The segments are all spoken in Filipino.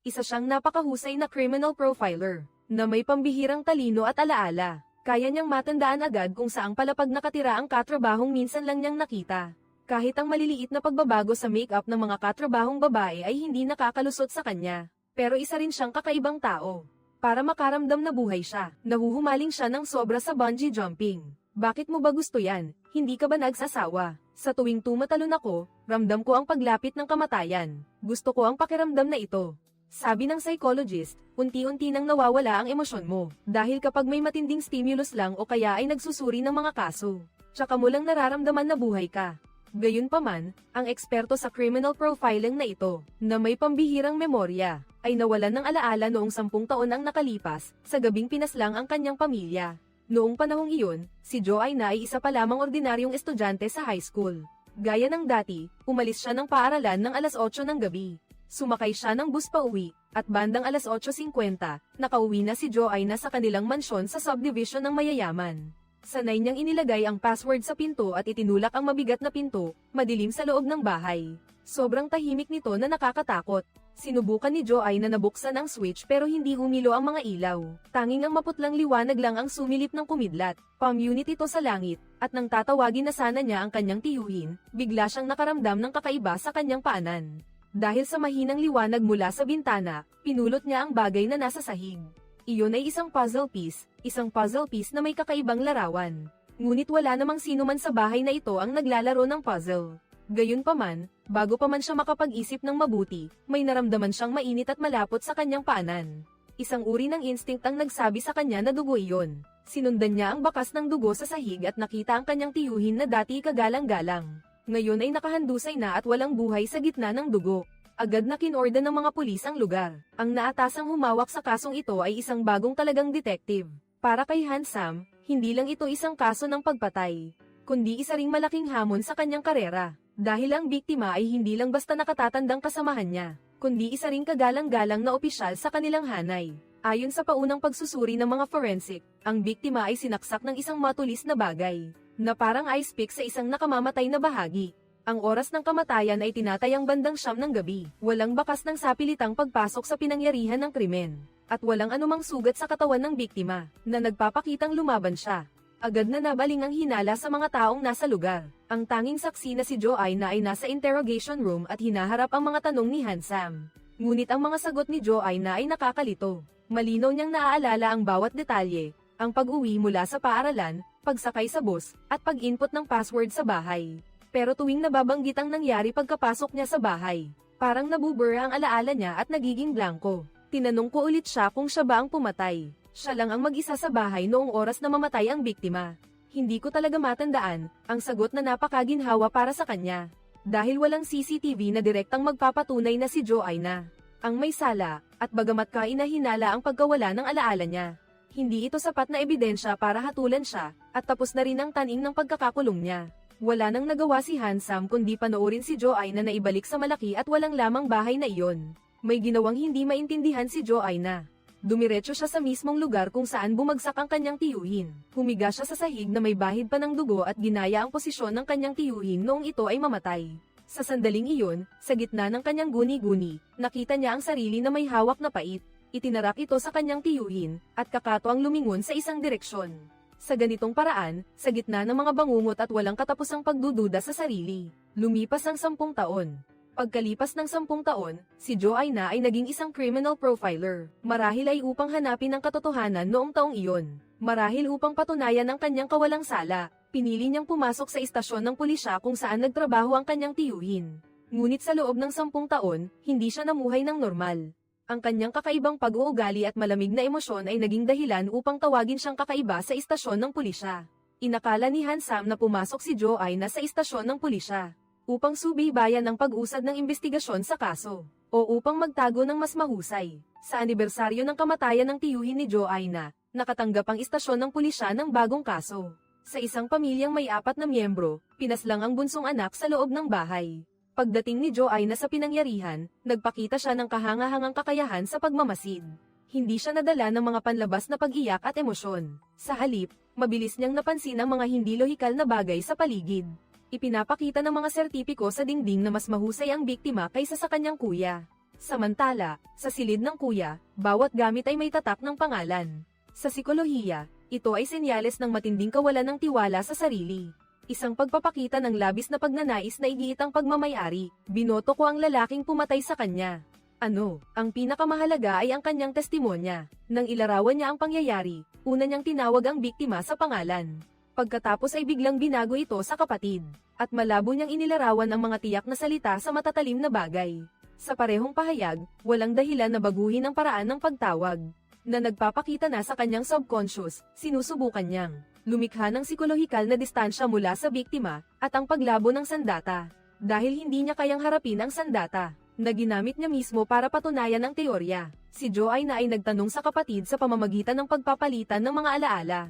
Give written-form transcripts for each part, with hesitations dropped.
Isa siyang napakahusay na criminal profiler, na may pambihirang talino at alaala. Kaya niyang matandaan agad kung saang palapag nakatira ang katrabahong minsan lang niyang nakita. Kahit ang maliliit na pagbabago sa make-up ng mga katrabahong babae ay hindi nakakalusot sa kanya. Pero isa rin siyang kakaibang tao. Para makaramdam na buhay siya, nahuhumaling siya ng sobra sa bungee jumping. Bakit mo ba gusto yan? Hindi ka ba nagsasawa? Sa tuwing tumatalon ako, ramdam ko ang paglapit ng kamatayan. Gusto ko ang pakiramdam na ito. Sabi ng psychologist, unti-unti nang nawawala ang emosyon mo, dahil kapag may matinding stimulus lang o kaya ay nagsusuri ng mga kaso, tsaka mo lang nararamdaman na buhay ka. Gayunpaman, ang eksperto sa criminal profiling na ito, na may pambihirang memorya, ay nawalan ng alaala noong 10 taon ang nakalipas, sa gabing pinaslang ang kanyang pamilya. Noong panahong iyon, si Joanna ay isa pa lamang ordinaryong estudyante sa high school. Gaya ng dati, umalis siya ng paaralan ng alas 8 ng gabi. Sumakay siya ng bus pa uwi, at bandang alas 8:50, nakauwi na si Joanna sa kanilang mansyon sa subdivision ng mayayaman. Sanay niyang inilagay ang password sa pinto at itinulak ang mabigat na pinto, madilim sa loob ng bahay. Sobrang tahimik nito na nakakatakot. Sinubukan ni Joanna na nabuksan ang switch pero hindi humilo ang mga ilaw. Tanging ang maputlang liwanag lang ang sumilip ng kumidlat. Palm unit ito sa langit, at nang tatawagin na sana niya ang kanyang tiyuhin, bigla siyang nakaramdam ng kakaiba sa kanyang paanan. Dahil sa mahinang liwanag mula sa bintana, pinulot niya ang bagay na nasa sahig. Iyon ay isang puzzle piece na may kakaibang larawan. Ngunit wala namang sino man sa bahay na ito ang naglalaro ng puzzle. Gayunpaman, bago pa man siya makapag-isip ng mabuti, may naramdaman siyang mainit at malapot sa kanyang paanan. Isang uri ng instinct ang nagsabi sa kanya na dugo iyon. Sinundan niya ang bakas ng dugo sa sahig at nakita ang kanyang tiyuhin na dati kagalang-galang. Ngayon ay nakahandusay na at walang buhay sa gitna ng dugo. Agad na kinorder ng mga pulis ang lugar. Ang naatasang humawak sa kasong ito ay isang bagong talagang detective. Para kay Hansam, hindi lang ito isang kaso ng pagpatay, kundi isa ring malaking hamon sa kanyang karera. Dahil ang biktima ay hindi lang basta nakatatandang kasamahan niya, kundi isa ring kagalang-galang na opisyal sa kanilang hanay. Ayon sa paunang pagsusuri ng mga forensic, ang biktima ay sinaksak ng isang matulis na bagay, na parang ice pick sa isang nakamamatay na bahagi. Ang oras ng kamatayan ay tinatayang bandang 9 ng gabi. Walang bakas ng sapilitang pagpasok sa pinangyarihan ng krimen, at walang anumang sugat sa katawan ng biktima, na nagpapakitang lumaban siya. Agad na nabaling ang hinala sa mga taong nasa lugar. Ang tanging saksi na si Joanna ay nasa interrogation room at hinaharap ang mga tanong ni Hansam. Ngunit ang mga sagot ni Joanna ay nakakalito. Malinaw niyang naaalala ang bawat detalye, ang pag-uwi mula sa paaralan, pagsakay sa bus, at pag-input ng password sa bahay. Pero tuwing nababanggit ang nangyari pagkapasok niya sa bahay, parang nabubura ang alaala niya at nagiging blanko. Tinanong ko ulit siya kung siya ba ang pumatay. Siya lang ang mag-isa sa bahay noong oras na mamatay ang biktima. Hindi ko talaga matandaan, ang sagot na napakaginhawa para sa kanya. Dahil walang CCTV na direktang magpapatunay na si Joanna ang may sala, at bagamat kainahinala ang pagkawala ng alaala niya, hindi ito sapat na ebidensya para hatulan siya, at tapos na rin ang taning ng pagkakakulong niya. Wala nang nagawa si Hansam kundi panoorin si Joanna na ibalik sa malaki at walang lamang bahay na iyon. May ginawang hindi maintindihan si Joanna. Dumiretso siya sa mismong lugar kung saan bumagsak ang kanyang tiyuhin. Humiga siya sa sahig na may bahid pa ng dugo at ginaya ang posisyon ng kanyang tiyuhin noong ito ay mamatay. Sa sandaling iyon, sa gitna ng kanyang guni-guni, nakita niya ang sarili na may hawak na pait. Itinarak ito sa kanyang tiyuhin, at kakatuwang lumingon sa isang direksyon. Sa ganitong paraan, sa gitna ng mga bangungot at walang katapusang pagdududa sa sarili, lumipas ang 10 taon. Pagkalipas ng 10 taon, si Joanna ay naging isang criminal profiler. Marahil ay upang hanapin ang katotohanan noong taong iyon. Marahil upang patunayan ang kanyang kawalang sala, pinili niyang pumasok sa istasyon ng pulisya kung saan nagtrabaho ang kanyang tiyuhin. Ngunit sa loob ng 10 taon, hindi siya namuhay ng normal. Ang kanyang kakaibang pag-uugali at malamig na emosyon ay naging dahilan upang tawagin siyang kakaiba sa istasyon ng pulisya. Inakala ni Hansam na pumasok si Joanna sa istasyon ng pulisya upang subaybayan ang pag-usad ng investigasyon sa kaso, o upang magtago ng mas mahusay. Sa anibersaryo ng kamatayan ng tiyuhin ni Joanna, nakatanggap ang istasyon ng pulisya ng bagong kaso. Sa isang pamilyang may 4 na miyembro, pinaslang ang bunsong anak sa loob ng bahay. Pagdating ni Joanna sa pinangyarihan, nagpakita siya ng kahangahangang kakayahan sa pagmamasid. Hindi siya nadala ng mga panlabas na pag-iyak at emosyon. Sa halip, mabilis niyang napansin ang mga hindi lohikal na bagay sa paligid. Ipinapakita ng mga sertipiko sa dingding na mas mahusay ang biktima kaysa sa kanyang kuya. Samantala, sa silid ng kuya, bawat gamit ay may tatak ng pangalan. Sa psikolohiya, ito ay senyales ng matinding kawalan ng tiwala sa sarili. Isang pagpapakita ng labis na pagnanais na igiit ang pagmamayari. Binoto ko ang lalaking pumatay sa kanya. Ang pinakamahalaga ay ang kanyang testimonya. Nang ilarawan niya ang pangyayari, una niyang tinawag ang biktima sa pangalan. Pagkatapos ay biglang binago ito sa kapatid. At malabo niyang inilarawan ang mga tiyak na salita sa matatalim na bagay. Sa parehong pahayag, walang dahilan na baguhin ang paraan ng pagtawag. Na nagpapakita na sa kanyang subconscious, sinusubukan niyang lumikha ng psikolohikal na distansya mula sa biktima, at ang paglabo ng sandata. Dahil hindi niya kayang harapin ang sandata, na ginamit niya mismo para patunayan ang teorya. Si Joanna ay nagtanong sa kapatid sa pamamagitan ng pagpapalitan ng mga alaala.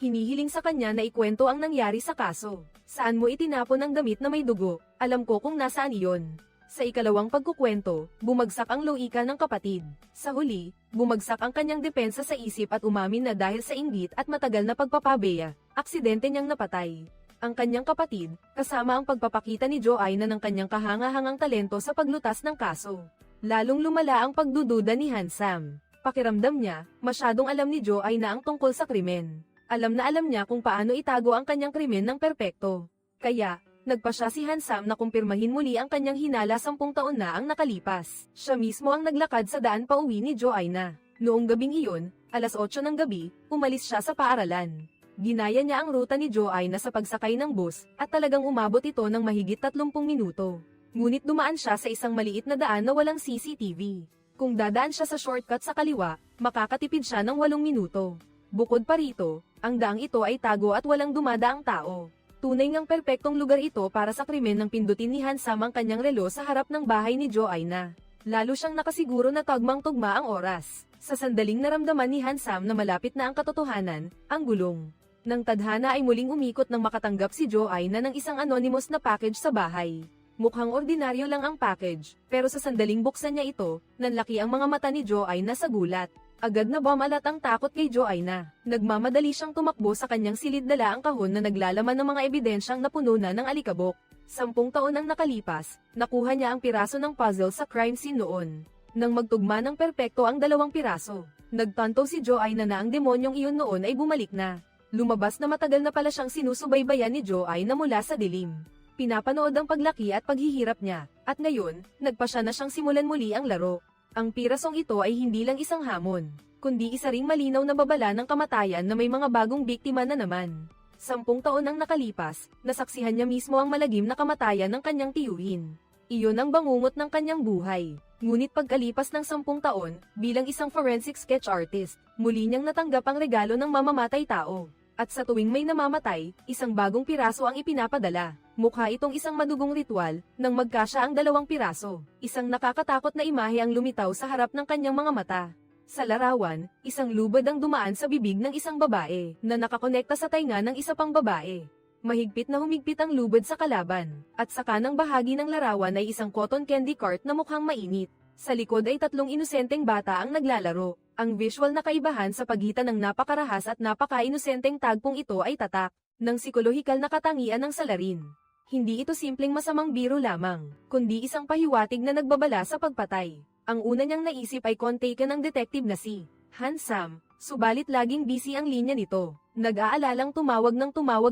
Hinihiling sa kanya na ikwento ang nangyari sa kaso. Saan mo itinapon ang damit na may dugo? Alam ko kung nasaan iyon. Sa ikalawang pagkukwento, bumagsak ang loika ng kapatid. Sa huli, bumagsak ang kanyang depensa sa isip at umamin na dahil sa inggit at matagal na pagpapabeya, aksidente niyang napatay. Ang kanyang kapatid, kasama ang pagpapakita ni Joanna ng kanyang kahanga-hangang talento sa paglutas ng kaso. Lalong lumala ang pagdududa ni Hansam. Pakiramdam niya, masyadong alam ni Joanna ang tungkol sa krimen. Alam na alam niya kung paano itago ang kanyang krimen ng perpekto. Kaya, nagpasya si Hansam na kumpirmahin muli ang kanyang hinala 10 taon na ang nakalipas. Siya mismo ang naglakad sa daan pauwi ni Joanna. Noong gabing iyon, alas 8 ng gabi, umalis siya sa paaralan. Ginaya niya ang ruta ni Joanna sa pagsakay ng bus, at talagang umabot ito ng mahigit 30 minuto. Ngunit dumaan siya sa isang maliit na daan na walang CCTV. Kung dadaan siya sa shortcut sa kaliwa, makakatipid siya ng 8 minuto. Bukod pa rito, ang daang ito ay tago at walang dumadaang tao. Tunay ngang perpektong lugar ito para sa krimen ng pindutin ni Hansam ang kanyang relo sa harap ng bahay ni Joanna. Lalo siyang nakasiguro na tagmang-tugma ang oras. Sa sandaling naramdaman ni Hansam na malapit na ang katotohanan, ang gulong. Nang tadhana ay muling umikot nang makatanggap si Joanna ng isang anonymous na package sa bahay. Mukhang ordinaryo lang ang package, pero sa sandaling buksan niya ito, nanlaki ang mga mata ni Joanna sa gulat. Agad na bumalat ang takot kay Joanna. Nagmamadali siyang tumakbo sa kanyang silid dala ang kahon na naglalaman ng mga ebidensyang napuno na ng alikabok. 10 taon ang nakalipas, nakuha niya ang piraso ng puzzle sa crime scene noon. Nang magtugma ng perpekto ang 2 piraso, nagtanto si Joanna na ang demonyong iyon noon ay bumalik na. Lumabas na matagal na pala siyang sinusubaybayan ni Joanna mula sa dilim. Pinapanood ang paglaki at paghihirap niya, at ngayon, nagpasya na siyang simulan muli ang laro. Ang pirasong ito ay hindi lang isang hamon, kundi isa ring malinaw na babala ng kamatayan na may mga bagong biktima na naman. 10 taon ang nakalipas, nasaksihan niya mismo ang malagim na kamatayan ng kanyang tiyuhin. Iyon ang bangungot ng kanyang buhay. Ngunit pagkalipas ng 10 taon, bilang isang forensic sketch artist, muli niyang natanggap ang regalo ng mamamatay tao. At sa tuwing may namamatay, isang bagong piraso ang ipinapadala. Mukha itong isang madugong ritual, nang magkasya ang 2 piraso. Isang nakakatakot na imahe ang lumitaw sa harap ng kanyang mga mata. Sa larawan, isang lubad ang dumaan sa bibig ng isang babae, na nakakonekta sa tainga ng isa pang babae. Mahigpit na humigpit ang lubad sa kalaban, at sa kanang bahagi ng larawan ay isang cotton candy cart na mukhang mainit. Sa likod ay 3 inosenteng bata ang naglalaro. Ang visual na kaibahan sa pagitan ng napakarahas at napaka-inosenteng tagpong ito ay tatak ng psikolohikal na katangian ng salarin. Hindi ito simpleng masamang biro lamang, kundi isang pahiwatig na nagbabala sa pagpatay. Ang una niyang naisip ay kontaken ng detective na si Hansam, subalit laging busy ang linya nito. Nag-aalalang tumawag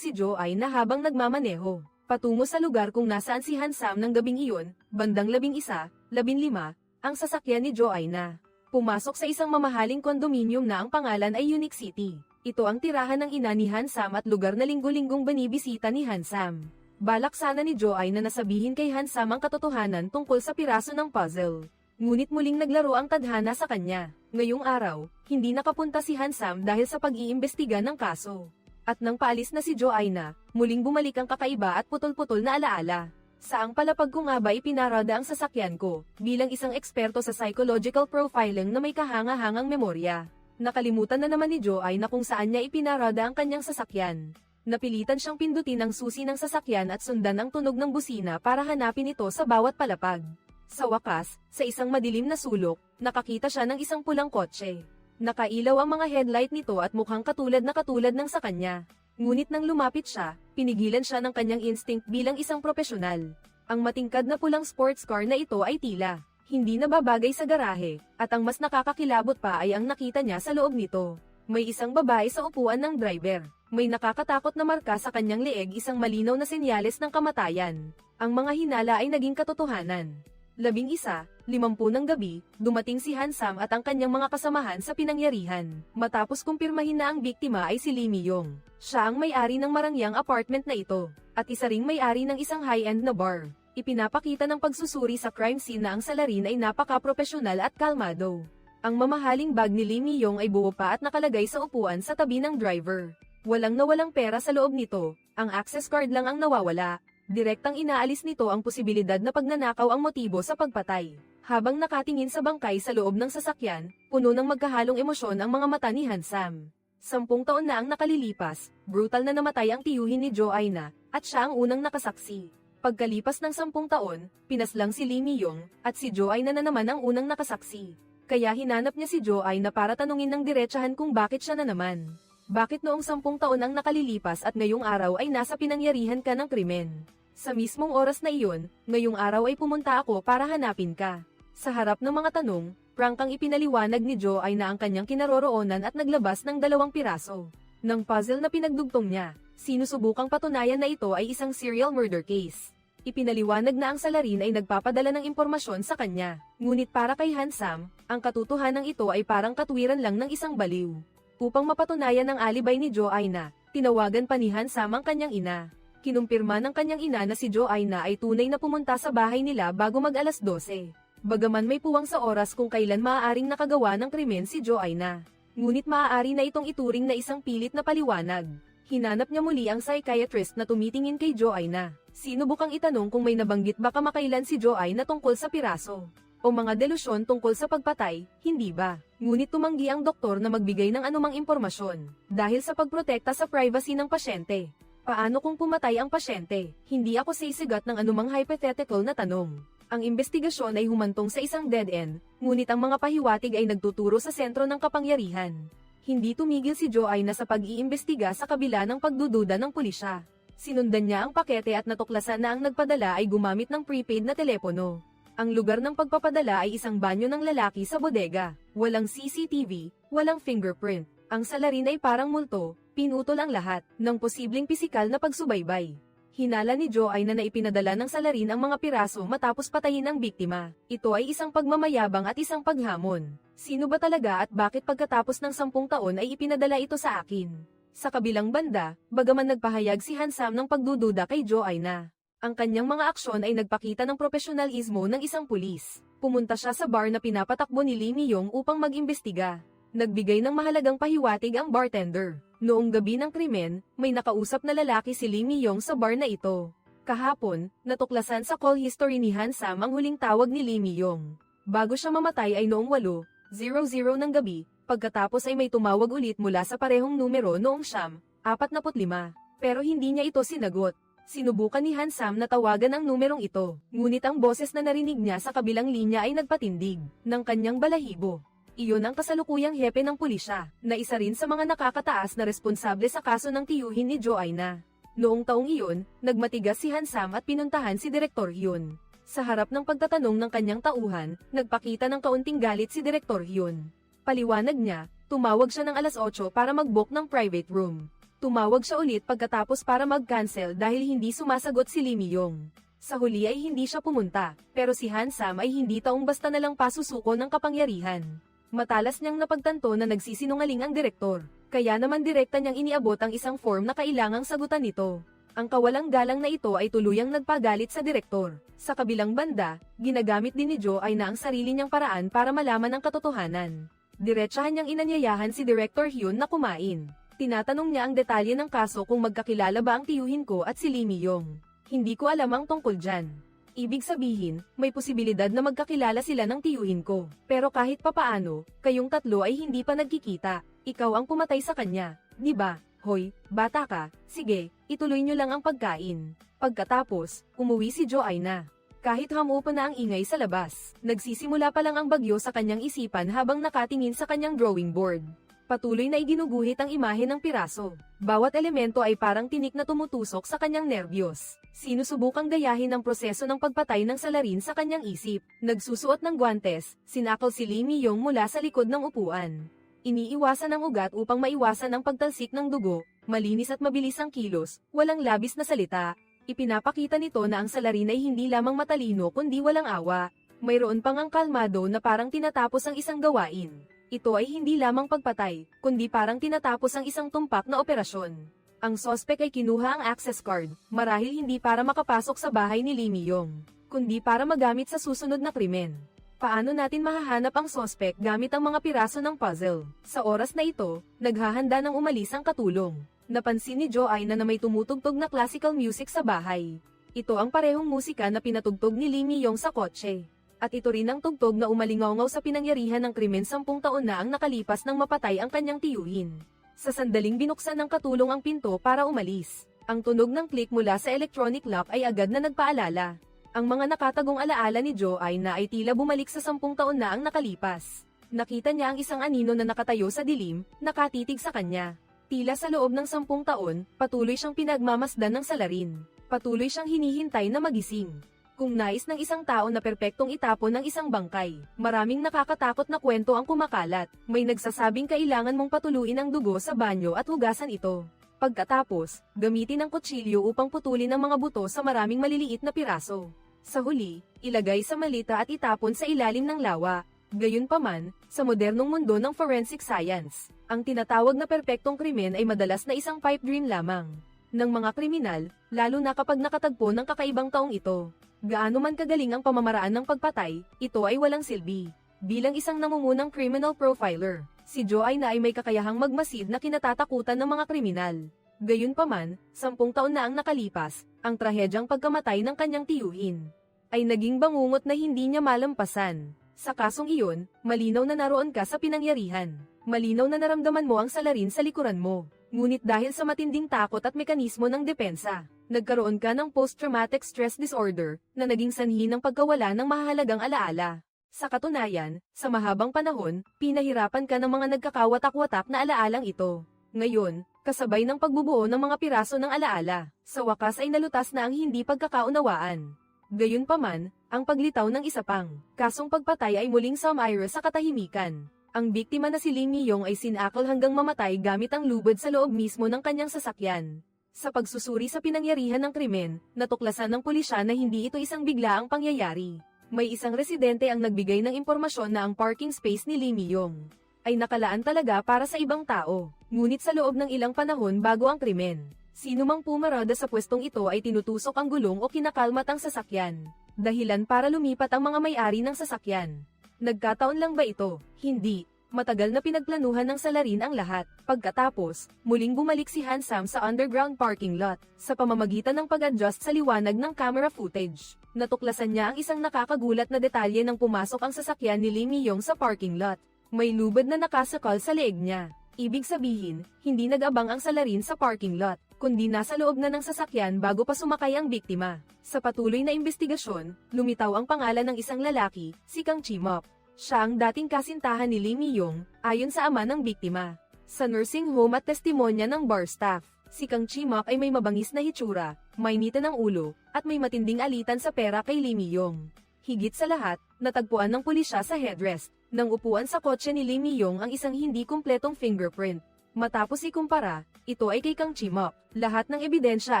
si Joanna habang nagmamaneho patungo sa lugar kung nasaan si Hansam ng gabing iyon, bandang 11:15, ang sasakyan ni Joanna. Pumasok sa isang mamahaling kondominium na ang pangalan ay Unique City. Ito ang tirahan ng ina ni Hansam at lugar na linggo-linggong binibisita ni Hansam. Balak sana ni Joanna na nasabihin kay Hansam ang katotohanan tungkol sa piraso ng puzzle. Ngunit muling naglaro ang tadhana sa kanya. Ngayong araw, hindi nakapunta si Hansam dahil sa pag-iimbestiga ng kaso. At nang paalis na si Joanna, muling bumalik ang kakaiba at putol-putol na alaala. Saang palapag ko nga ba ipinarada ang sasakyan ko, bilang isang eksperto sa psychological profiling na may kahanga-hangang memorya. Nakalimutan na naman ni Joanna kung saan niya ipinarada ang kanyang sasakyan. Napilitan siyang pindutin ang susi ng sasakyan at sundan ang tunog ng busina para hanapin ito sa bawat palapag. Sa wakas, sa isang madilim na sulok, nakakita siya ng isang pulang kotse. Nakailaw ang mga headlight nito at mukhang katulad ng sa kanya. Ngunit nang lumapit siya, pinigilan siya ng kanyang instinct bilang isang profesional. Ang matingkad na pulang sports car na ito ay tila Hindi nababagay sa garahe, at ang mas nakakakilabot pa ay ang nakita niya sa loob nito. May isang babae sa upuan ng driver. May nakakatakot na marka sa kanyang leeg, isang malinaw na senyales ng kamatayan. Ang mga hinala ay naging katotohanan. 11:50 ng gabi, dumating si Hansam at ang kanyang mga kasamahan sa pinangyarihan. Matapos kumpirmahin na ang biktima ay si Lee Mi-yong. Siya ang may-ari ng marangyang apartment na ito, at isa ring may-ari ng isang high-end na bar. Ipinapakita ng pagsusuri sa crime scene na ang salarin ay napaka-propesyonal at kalmado. Ang mamahaling bag ni Lee Mi-yong ay buo pa at nakalagay sa upuan sa tabi ng driver. Walang nawalang pera sa loob nito, ang access card lang ang nawawala. Direktang inaalis nito ang posibilidad na pagnanakaw ang motibo sa pagpatay. Habang nakatingin sa bangkay sa loob ng sasakyan, puno ng magkahalong emosyon ang mga mata ni Hansam. 10 taon na ang nakalilipas, brutal na namatay ang tiyuhin ni Joanna, at siya ang unang nakasaksi. Pagkalipas ng 10 taon, pinaslang si Lee Mi-yong, at si Joanna na naman ang unang nakasaksi. Kaya hinanap niya si Joanna para tanungin ng diretsahan kung bakit siya na naman. Bakit noong 10 taon ang nakalilipas at ngayong araw ay nasa pinangyarihan ka ng krimen? Sa mismong oras na iyon, ngayong araw ay pumunta ako para hanapin ka. Sa harap ng mga tanong, prangkang ipinaliwanag ni Joanna ang kanyang kinaroroonan at naglabas ng 2 piraso ng puzzle na pinagdugtong niya. Sinusubukang patunayan na ito ay isang serial murder case. Ipinaliwanag na ang salarin ay nagpapadala ng impormasyon sa kanya. Ngunit para kay Hansam, ang katotohanan ito ay parang katwiran lang ng isang baliw. Upang mapatunayan ang alibay ni Joanna, tinawagan pa ni Hansam ang kanyang ina. Kinumpirma ng kanyang ina na si Joanna ay tunay na pumunta sa bahay nila bago mag-alas 12. Bagaman may puwang sa oras kung kailan maaaring nakagawa ng krimen si Joanna. Ngunit maaari na itong ituring na isang pilit na paliwanag. Hinanap niya muli ang psychiatrist na tumitingin kay Joanna. Sinubukang itanong kung may nabanggit ba kamakailan si Joanna tungkol sa piraso o mga delusyon tungkol sa pagpatay, hindi ba? Ngunit tumanggi ang doktor na magbigay ng anumang impormasyon dahil sa pagprotekta sa privacy ng pasyente. Paano kung pumatay ang pasyente? Hindi ako sisigat ng anumang hypothetical na tanong. Ang investigasyon ay humantong sa isang dead end, ngunit ang mga pahiwatig ay nagtuturo sa sentro ng kapangyarihan. Hindi tumigil si Joanna sa pag-iimbestiga sa kabila ng pagdududa ng pulisya. Sinundan niya ang pakete at natuklasan na ang nagpadala ay gumamit ng prepaid na telepono. Ang lugar ng pagpapadala ay isang banyo ng lalaki sa bodega. Walang CCTV, walang fingerprint. Ang salarin ay parang multo, pinutol ang lahat ng posibleng pisikal na pagsubaybay. Hinala ni Joanna na ipinadala ng salarin ang mga piraso matapos patayin ang biktima. Ito ay isang pagmamayabang at isang paghamon. Sino ba talaga at bakit pagkatapos ng 10 taon ay ipinadala ito sa akin? Sa kabilang banda, bagaman nagpahayag si Hansam ng pagdududa kay Joanna, ang kanyang mga aksyon ay nagpakita ng propesyonalismo ng isang pulis. Pumunta siya sa bar na pinapatakbo ni Lee Mi-yong upang mag-imbestiga. Nagbigay ng mahalagang pahiwatig ang bartender. Noong gabi ng krimen, may nakausap na lalaki si Lee Mi-yong sa bar na ito. Kahapon, natuklasan sa call history ni Hansam ang huling tawag ni Lee Mi-yong. Bago siya mamatay ay noong 8:00 ng gabi, pagkatapos ay may tumawag ulit mula sa parehong numero noong 9:45. Pero hindi niya ito sinagot. Sinubukan ni Hansam na tawagan ang numerong ito, ngunit ang boses na narinig niya sa kabilang linya ay nagpatindig ng kanyang balahibo. Iyon ang kasalukuyang hepe ng pulisya, na isa rin sa mga nakakataas na responsable sa kaso ng tiyuhin ni Joanna. Noong taong iyon, nagmatigas si Hansam at pinuntahan si Direktor Hyun. Sa harap ng pagtatanong ng kanyang tauhan, nagpakita ng kaunting galit si Direktor Hyun. Paliwanag niya, tumawag siya ng alas 8 para mag-book ng private room. Tumawag siya ulit pagkatapos para mag-cancel dahil hindi sumasagot si Lee Mi-yong. Sa huli ay hindi siya pumunta, pero si Hansam ay hindi taong basta nalang pasusuko ng kapangyarihan. Matalas niyang napagtanto na nagsisinungaling ang direktor, kaya naman direkta niyang iniabot ang isang form na kailangang sagutan nito. Ang kawalang galang na ito ay tuluyang nagpagalit sa direktor. Sa kabilang banda, ginagamit din ni Joanna ang sarili niyang paraan para malaman ang katotohanan. Diretsahan niyang inanyayahan si Director Hyun na kumain. Tinatanong niya ang detalye ng kaso kung magkakilala ba ang tiyuhin ko at si Lee Mi-yong. Hindi ko alam ang tungkol dyan. Ibig sabihin, may posibilidad na magkakilala sila ng tiyuhin ko. Pero kahit papaano, kayong tatlo ay hindi pa nagkikita. Ikaw ang pumatay sa kanya, di ba? Hoy, bata ka, sige, ituloy nyo lang ang pagkain. Pagkatapos, umuwi si Joanna. Kahit hamupa na ang ingay sa labas, nagsisimula pa lang ang bagyo sa kanyang isipan habang nakatingin sa kanyang drawing board. Patuloy na iginuguhit ang imahe ng piraso. Bawat elemento ay parang tinik na tumutusok sa kanyang nerbiyos. Sinusubukang gayahin ang proseso ng pagpatay ng salarin sa kanyang isip. Nagsusuot ng guwantes, sinakal si Lee Mi-yong mula sa likod ng upuan. Iniiwasan ang ugat upang maiwasan ang pagtalsik ng dugo, malinis at mabilis ang kilos, walang labis na salita. Ipinapakita nito na ang salarin ay hindi lamang matalino kundi walang awa. Mayroon pang ang kalmado na parang tinatapos ang isang gawain. Ito ay hindi lamang pagpatay, kundi parang tinatapos ang isang tumpak na operasyon. Ang sospek ay kinuha ang access card, marahil hindi para makapasok sa bahay ni Lee Mi-yong, kundi para magamit sa susunod na krimen. Paano natin mahahanap ang sospek gamit ang mga piraso ng puzzle? Sa oras na ito, naghahanda ng umalis ang katulong. Napansin ni Joy na may tumutugtog na classical music sa bahay. Ito ang parehong musika na pinatugtog ni Lee Mi-yong sa kotse. At ito rin ang tugtog na umalingaw sa pinangyarihan ng krimen 10 taon na ang nakalipas nang mapatay ang kanyang tiyuhin. Sa sandaling binuksan ng katulong ang pinto para umalis. Ang tunog ng click mula sa electronic lock ay agad na nagpaalala. Ang mga nakatagong alaala ni Joy na ay tila bumalik sa 10 taon na ang nakalipas. Nakita niya ang isang anino na nakatayo sa dilim, nakatitig sa kanya. Tila sa loob ng 10 taon, patuloy siyang pinagmamasdan ng salarin. Patuloy siyang hinihintay na magising. Kung nais ng isang tao na perpektong itapon ng isang bangkay, maraming nakakatakot na kwento ang kumakalat. May nagsasabing kailangan mong patuluin ang dugo sa banyo at hugasan ito. Pagkatapos, gamitin ang kutsilyo upang putulin ang mga buto sa maraming maliliit na piraso. Sa huli, ilagay sa malita at itapon sa ilalim ng lawa. Gayunpaman, sa modernong mundo ng forensic science, ang tinatawag na perpektong krimen ay madalas na isang pipe dream lamang ng mga kriminal, lalo na kapag nakatagpo ng kakaibang taong ito. Gaano man kagaling ang pamamaraan ng pagpatay, ito ay walang silbi. Bilang isang nangungunang criminal profiler, si Joy na ay may kakayahang magmasid na kinatatakutan ng mga kriminal. Gayunpaman, 10 taon na ang nakalipas, ang trahedyang pagkamatay ng kanyang tiyuhin ay naging bangungot na hindi niya malampasan. Sa kasong iyon, malinaw na naroon ka sa pinangyarihan. Malinaw na naramdaman mo ang salarin sa likuran mo. Ngunit dahil sa matinding takot at mekanismo ng depensa, nagkaroon ka ng post-traumatic stress disorder na naging sanhi ng pagkawala ng mahalagang alaala. Sa katunayan, sa mahabang panahon, pinahirapan ka ng mga nagkakawatak-watak na alaalang ito. Ngayon, kasabay ng pagbubuo ng mga piraso ng alaala, sa wakas ay nalutas na ang hindi pagkakaunawaan. Gayunpaman, ang paglitaw ng isa pang kasong pagpatay ay muling sumira sa katahimikan. Ang biktima na si Lee Mi-yong ay sinakal hanggang mamatay gamit ang lubid sa loob mismo ng kanyang sasakyan. Sa pagsusuri sa pinangyarihan ng krimen, natuklasan ng pulisya na hindi ito isang biglaang pangyayari. May isang residente ang nagbigay ng impormasyon na ang parking space ni Lee Mi-yong ay nakalaan talaga para sa ibang tao. Ngunit sa loob ng ilang panahon bago ang krimen, sino mang pumarada sa pwestong ito ay tinutusok ang gulong o kinakalmat ang sasakyan. Dahilan para lumipat ang mga may-ari ng sasakyan. Nagkataon lang ba ito? Hindi. Matagal na pinagplanuhan ng salarin ang lahat. Pagkatapos, muling bumalik si Hansam sa underground parking lot, sa pamamagitan ng pag-adjust sa liwanag ng camera footage. Natuklasan niya ang isang nakakagulat na detalye nang pumasok ang sasakyan ni Lee Mi-yong sa parking lot. May lubid na nakasakal sa leeg niya. Ibig sabihin, hindi nag-abang ang salarin sa parking lot, kundi nasa loob na ng sasakyan bago pa sumakay ang biktima. Sa patuloy na investigasyon, lumitaw ang pangalan ng isang lalaki, si Kang Chi-mok. Siya ang dating kasintahan ni Lee Mi-yong, ayon sa ama ng biktima. Sa nursing home at testimonya ng bar staff, si Kang Chi-mok ay may mabangis na hitsura, mainitan ng ulo, at may matinding alitan sa pera kay Lee Mi-yong. Higit sa lahat, natagpuan ng pulisya sa headrest ng upuan sa kotse ni Lee Mi-yong ang isang hindi kumpletong fingerprint. Matapos ikumpara, ito ay kay Kang Chi-mok. Lahat ng ebidensya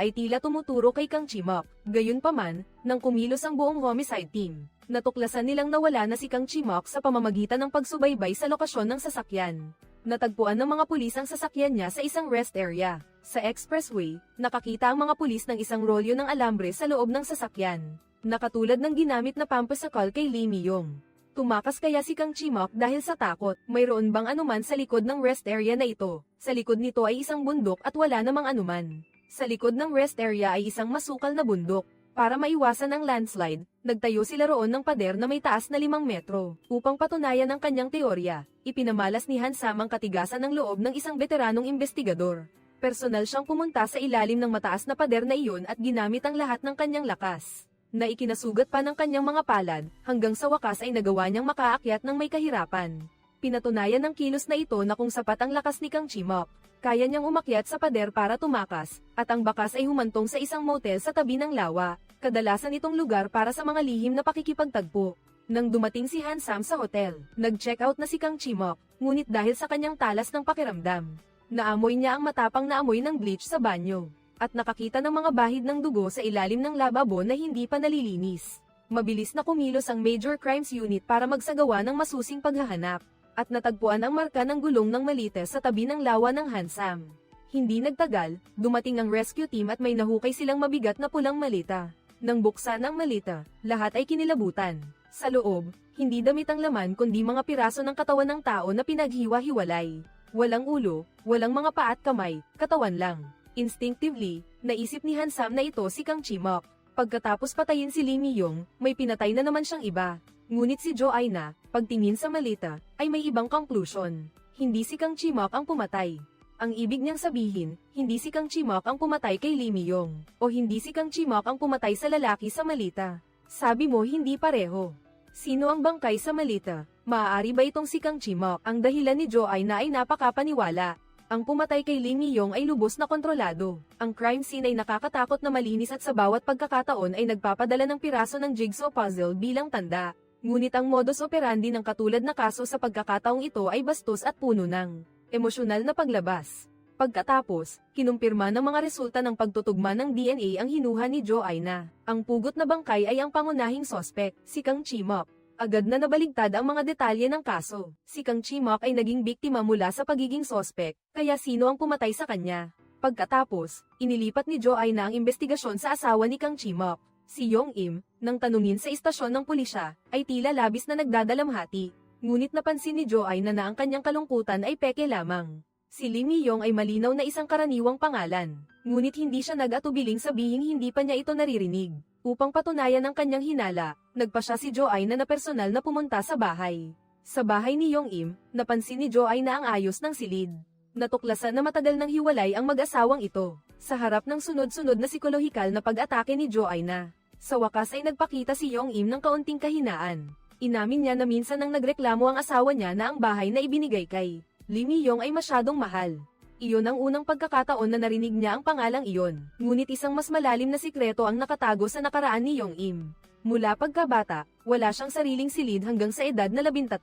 ay tila tumuturo kay Kang Chi-mok. Gayunpaman, nang kumilos ang buong homicide team, natuklasan nilang nawala na si Kang Chi-mok sa pamamagitan ng pagsubaybay sa lokasyon ng sasakyan. Natagpuan ng mga pulis ang sasakyan niya sa isang rest area. Sa expressway, nakakita ang mga pulis ng isang rolyo ng alambre sa loob ng sasakyan, nakatulad ng ginamit na pampasakal kay Lee Mi-yong. Tumakas kaya si Kang Chi-mok dahil sa takot? Mayroon bang anuman sa likod ng rest area na ito? Sa likod nito ay isang bundok at wala namang anuman. Sa likod ng rest area ay isang masukal na bundok. Para maiwasan ang landslide, nagtayo sila roon ng pader na may taas na 5 metro. Upang patunayan ang kanyang teorya, ipinamalas ni Hansam ang katigasan ng loob ng isang veteranong investigador. Personal siyang pumunta sa ilalim ng mataas na pader na iyon at ginamit ang lahat ng kanyang lakas, na ikinasugat pa ng kanyang mga palad, hanggang sa wakas ay nagawa niyang makaakyat ng may kahirapan. Pinatunayan ng kilos na ito na kung sapat ang lakas ni Kang Chimok, kaya niyang umakyat sa pader para tumakas, at ang bakas ay humantong sa isang motel sa tabi ng lawa, kadalasan itong lugar para sa mga lihim na pakikipagtagpo. Nang dumating si Hansam sa hotel, nag-check out na si Kang Chimok, ngunit dahil sa kanyang talas ng pakiramdam, naamoy niya ang matapang na amoy ng bleach sa banyo, at nakakita ng mga bahid ng dugo sa ilalim ng lababo na hindi pa nalilinis. Mabilis na kumilos ang Major Crimes Unit para magsagawa ng masusing paghahanap, at natagpuan ang marka ng gulong ng Malites sa tabi ng lawa ng Hansam. Hindi nagtagal, dumating ang rescue team at may nahukay silang mabigat na pulang malita. Nang buksan ang malita, lahat ay kinilabutan. Sa loob, hindi damit ang laman kundi mga piraso ng katawan ng tao na pinaghiwa-hiwalay. Walang ulo, walang mga paa at kamay, katawan lang. Instinctively, naisip ni Hansam na ito si Kang Chimok. Pagkatapos patayin si Lee Mi-yong, may pinatay na naman siyang iba. Ngunit si Jo-aina, pagtingin sa malita, ay may ibang conclusion. Hindi si Kang Chimok ang pumatay. Ang ibig niyang sabihin, hindi si Kang Chimok ang pumatay kay Lee Mi-yong, o hindi si Kang Chimok ang pumatay sa lalaki sa malita. Sabi mo hindi pareho. Sino ang bangkay sa malita? Maaari ba itong si Kang Chimok? Ang dahilan ni Jo-aina ay napakapaniwala. Ang pumatay kay Lee Mi-yong ay lubos na kontrolado. Ang crime scene ay nakakatakot na malinis at sa bawat pagkakataon ay nagpapadala ng piraso ng jigsaw puzzle bilang tanda. Ngunit ang modus operandi ng katulad na kaso sa pagkakataong ito ay bastos at puno ng emosyonal na paglabas. Pagkatapos, kinumpirma ng mga resulta ng pagtutugma ng DNA ang hinuha ni Jo-aina. Ang pugot na bangkay ay ang pangunahing sospek, si Kang Chimok. Agad na nabaligtad ang mga detalye ng kaso. Si Kang Chimok ay naging biktima mula sa pagiging sospek, kaya sino ang pumatay sa kanya? Pagkatapos, inilipat ni Jo-aina ang investigasyon sa asawa ni Kang Chimok, si Yong-im. Nang tanungin sa istasyon ng pulisya, ay tila labis na nagdadalamhati. Ngunit napansin ni Jo-aina na ang kanyang kalungkutan ay peke lamang. Si Lee Mi-yong ay malinaw na isang karaniwang pangalan. Ngunit hindi siya nag-atubiling sabihing hindi pa niya ito naririnig. Upang patunayan ang kanyang hinala, nagpa siya si Jo-aina na personal na pumunta sa bahay. Sa bahay ni Yong-im, napansin ni Jo-aina ang ayos ng silid. Natuklasan na matagal nang hiwalay ang mag-asawang ito. Sa harap ng sunod-sunod na psikolohikal na pag-atake ni Jo-aina, sa wakas ay nagpakita si Yong-im ng kaunting kahinaan. Inamin niya na minsan nang nagreklamo ang asawa niya na ang bahay na ibinigay kay Lee Mi-yong ay masyadong mahal. Iyon ang unang pagkakataon na narinig niya ang pangalang iyon. Ngunit isang mas malalim na sikreto ang nakatago sa nakaraan ni Yong-im. Mula pagkabata, wala siyang sariling silid hanggang sa edad na 13.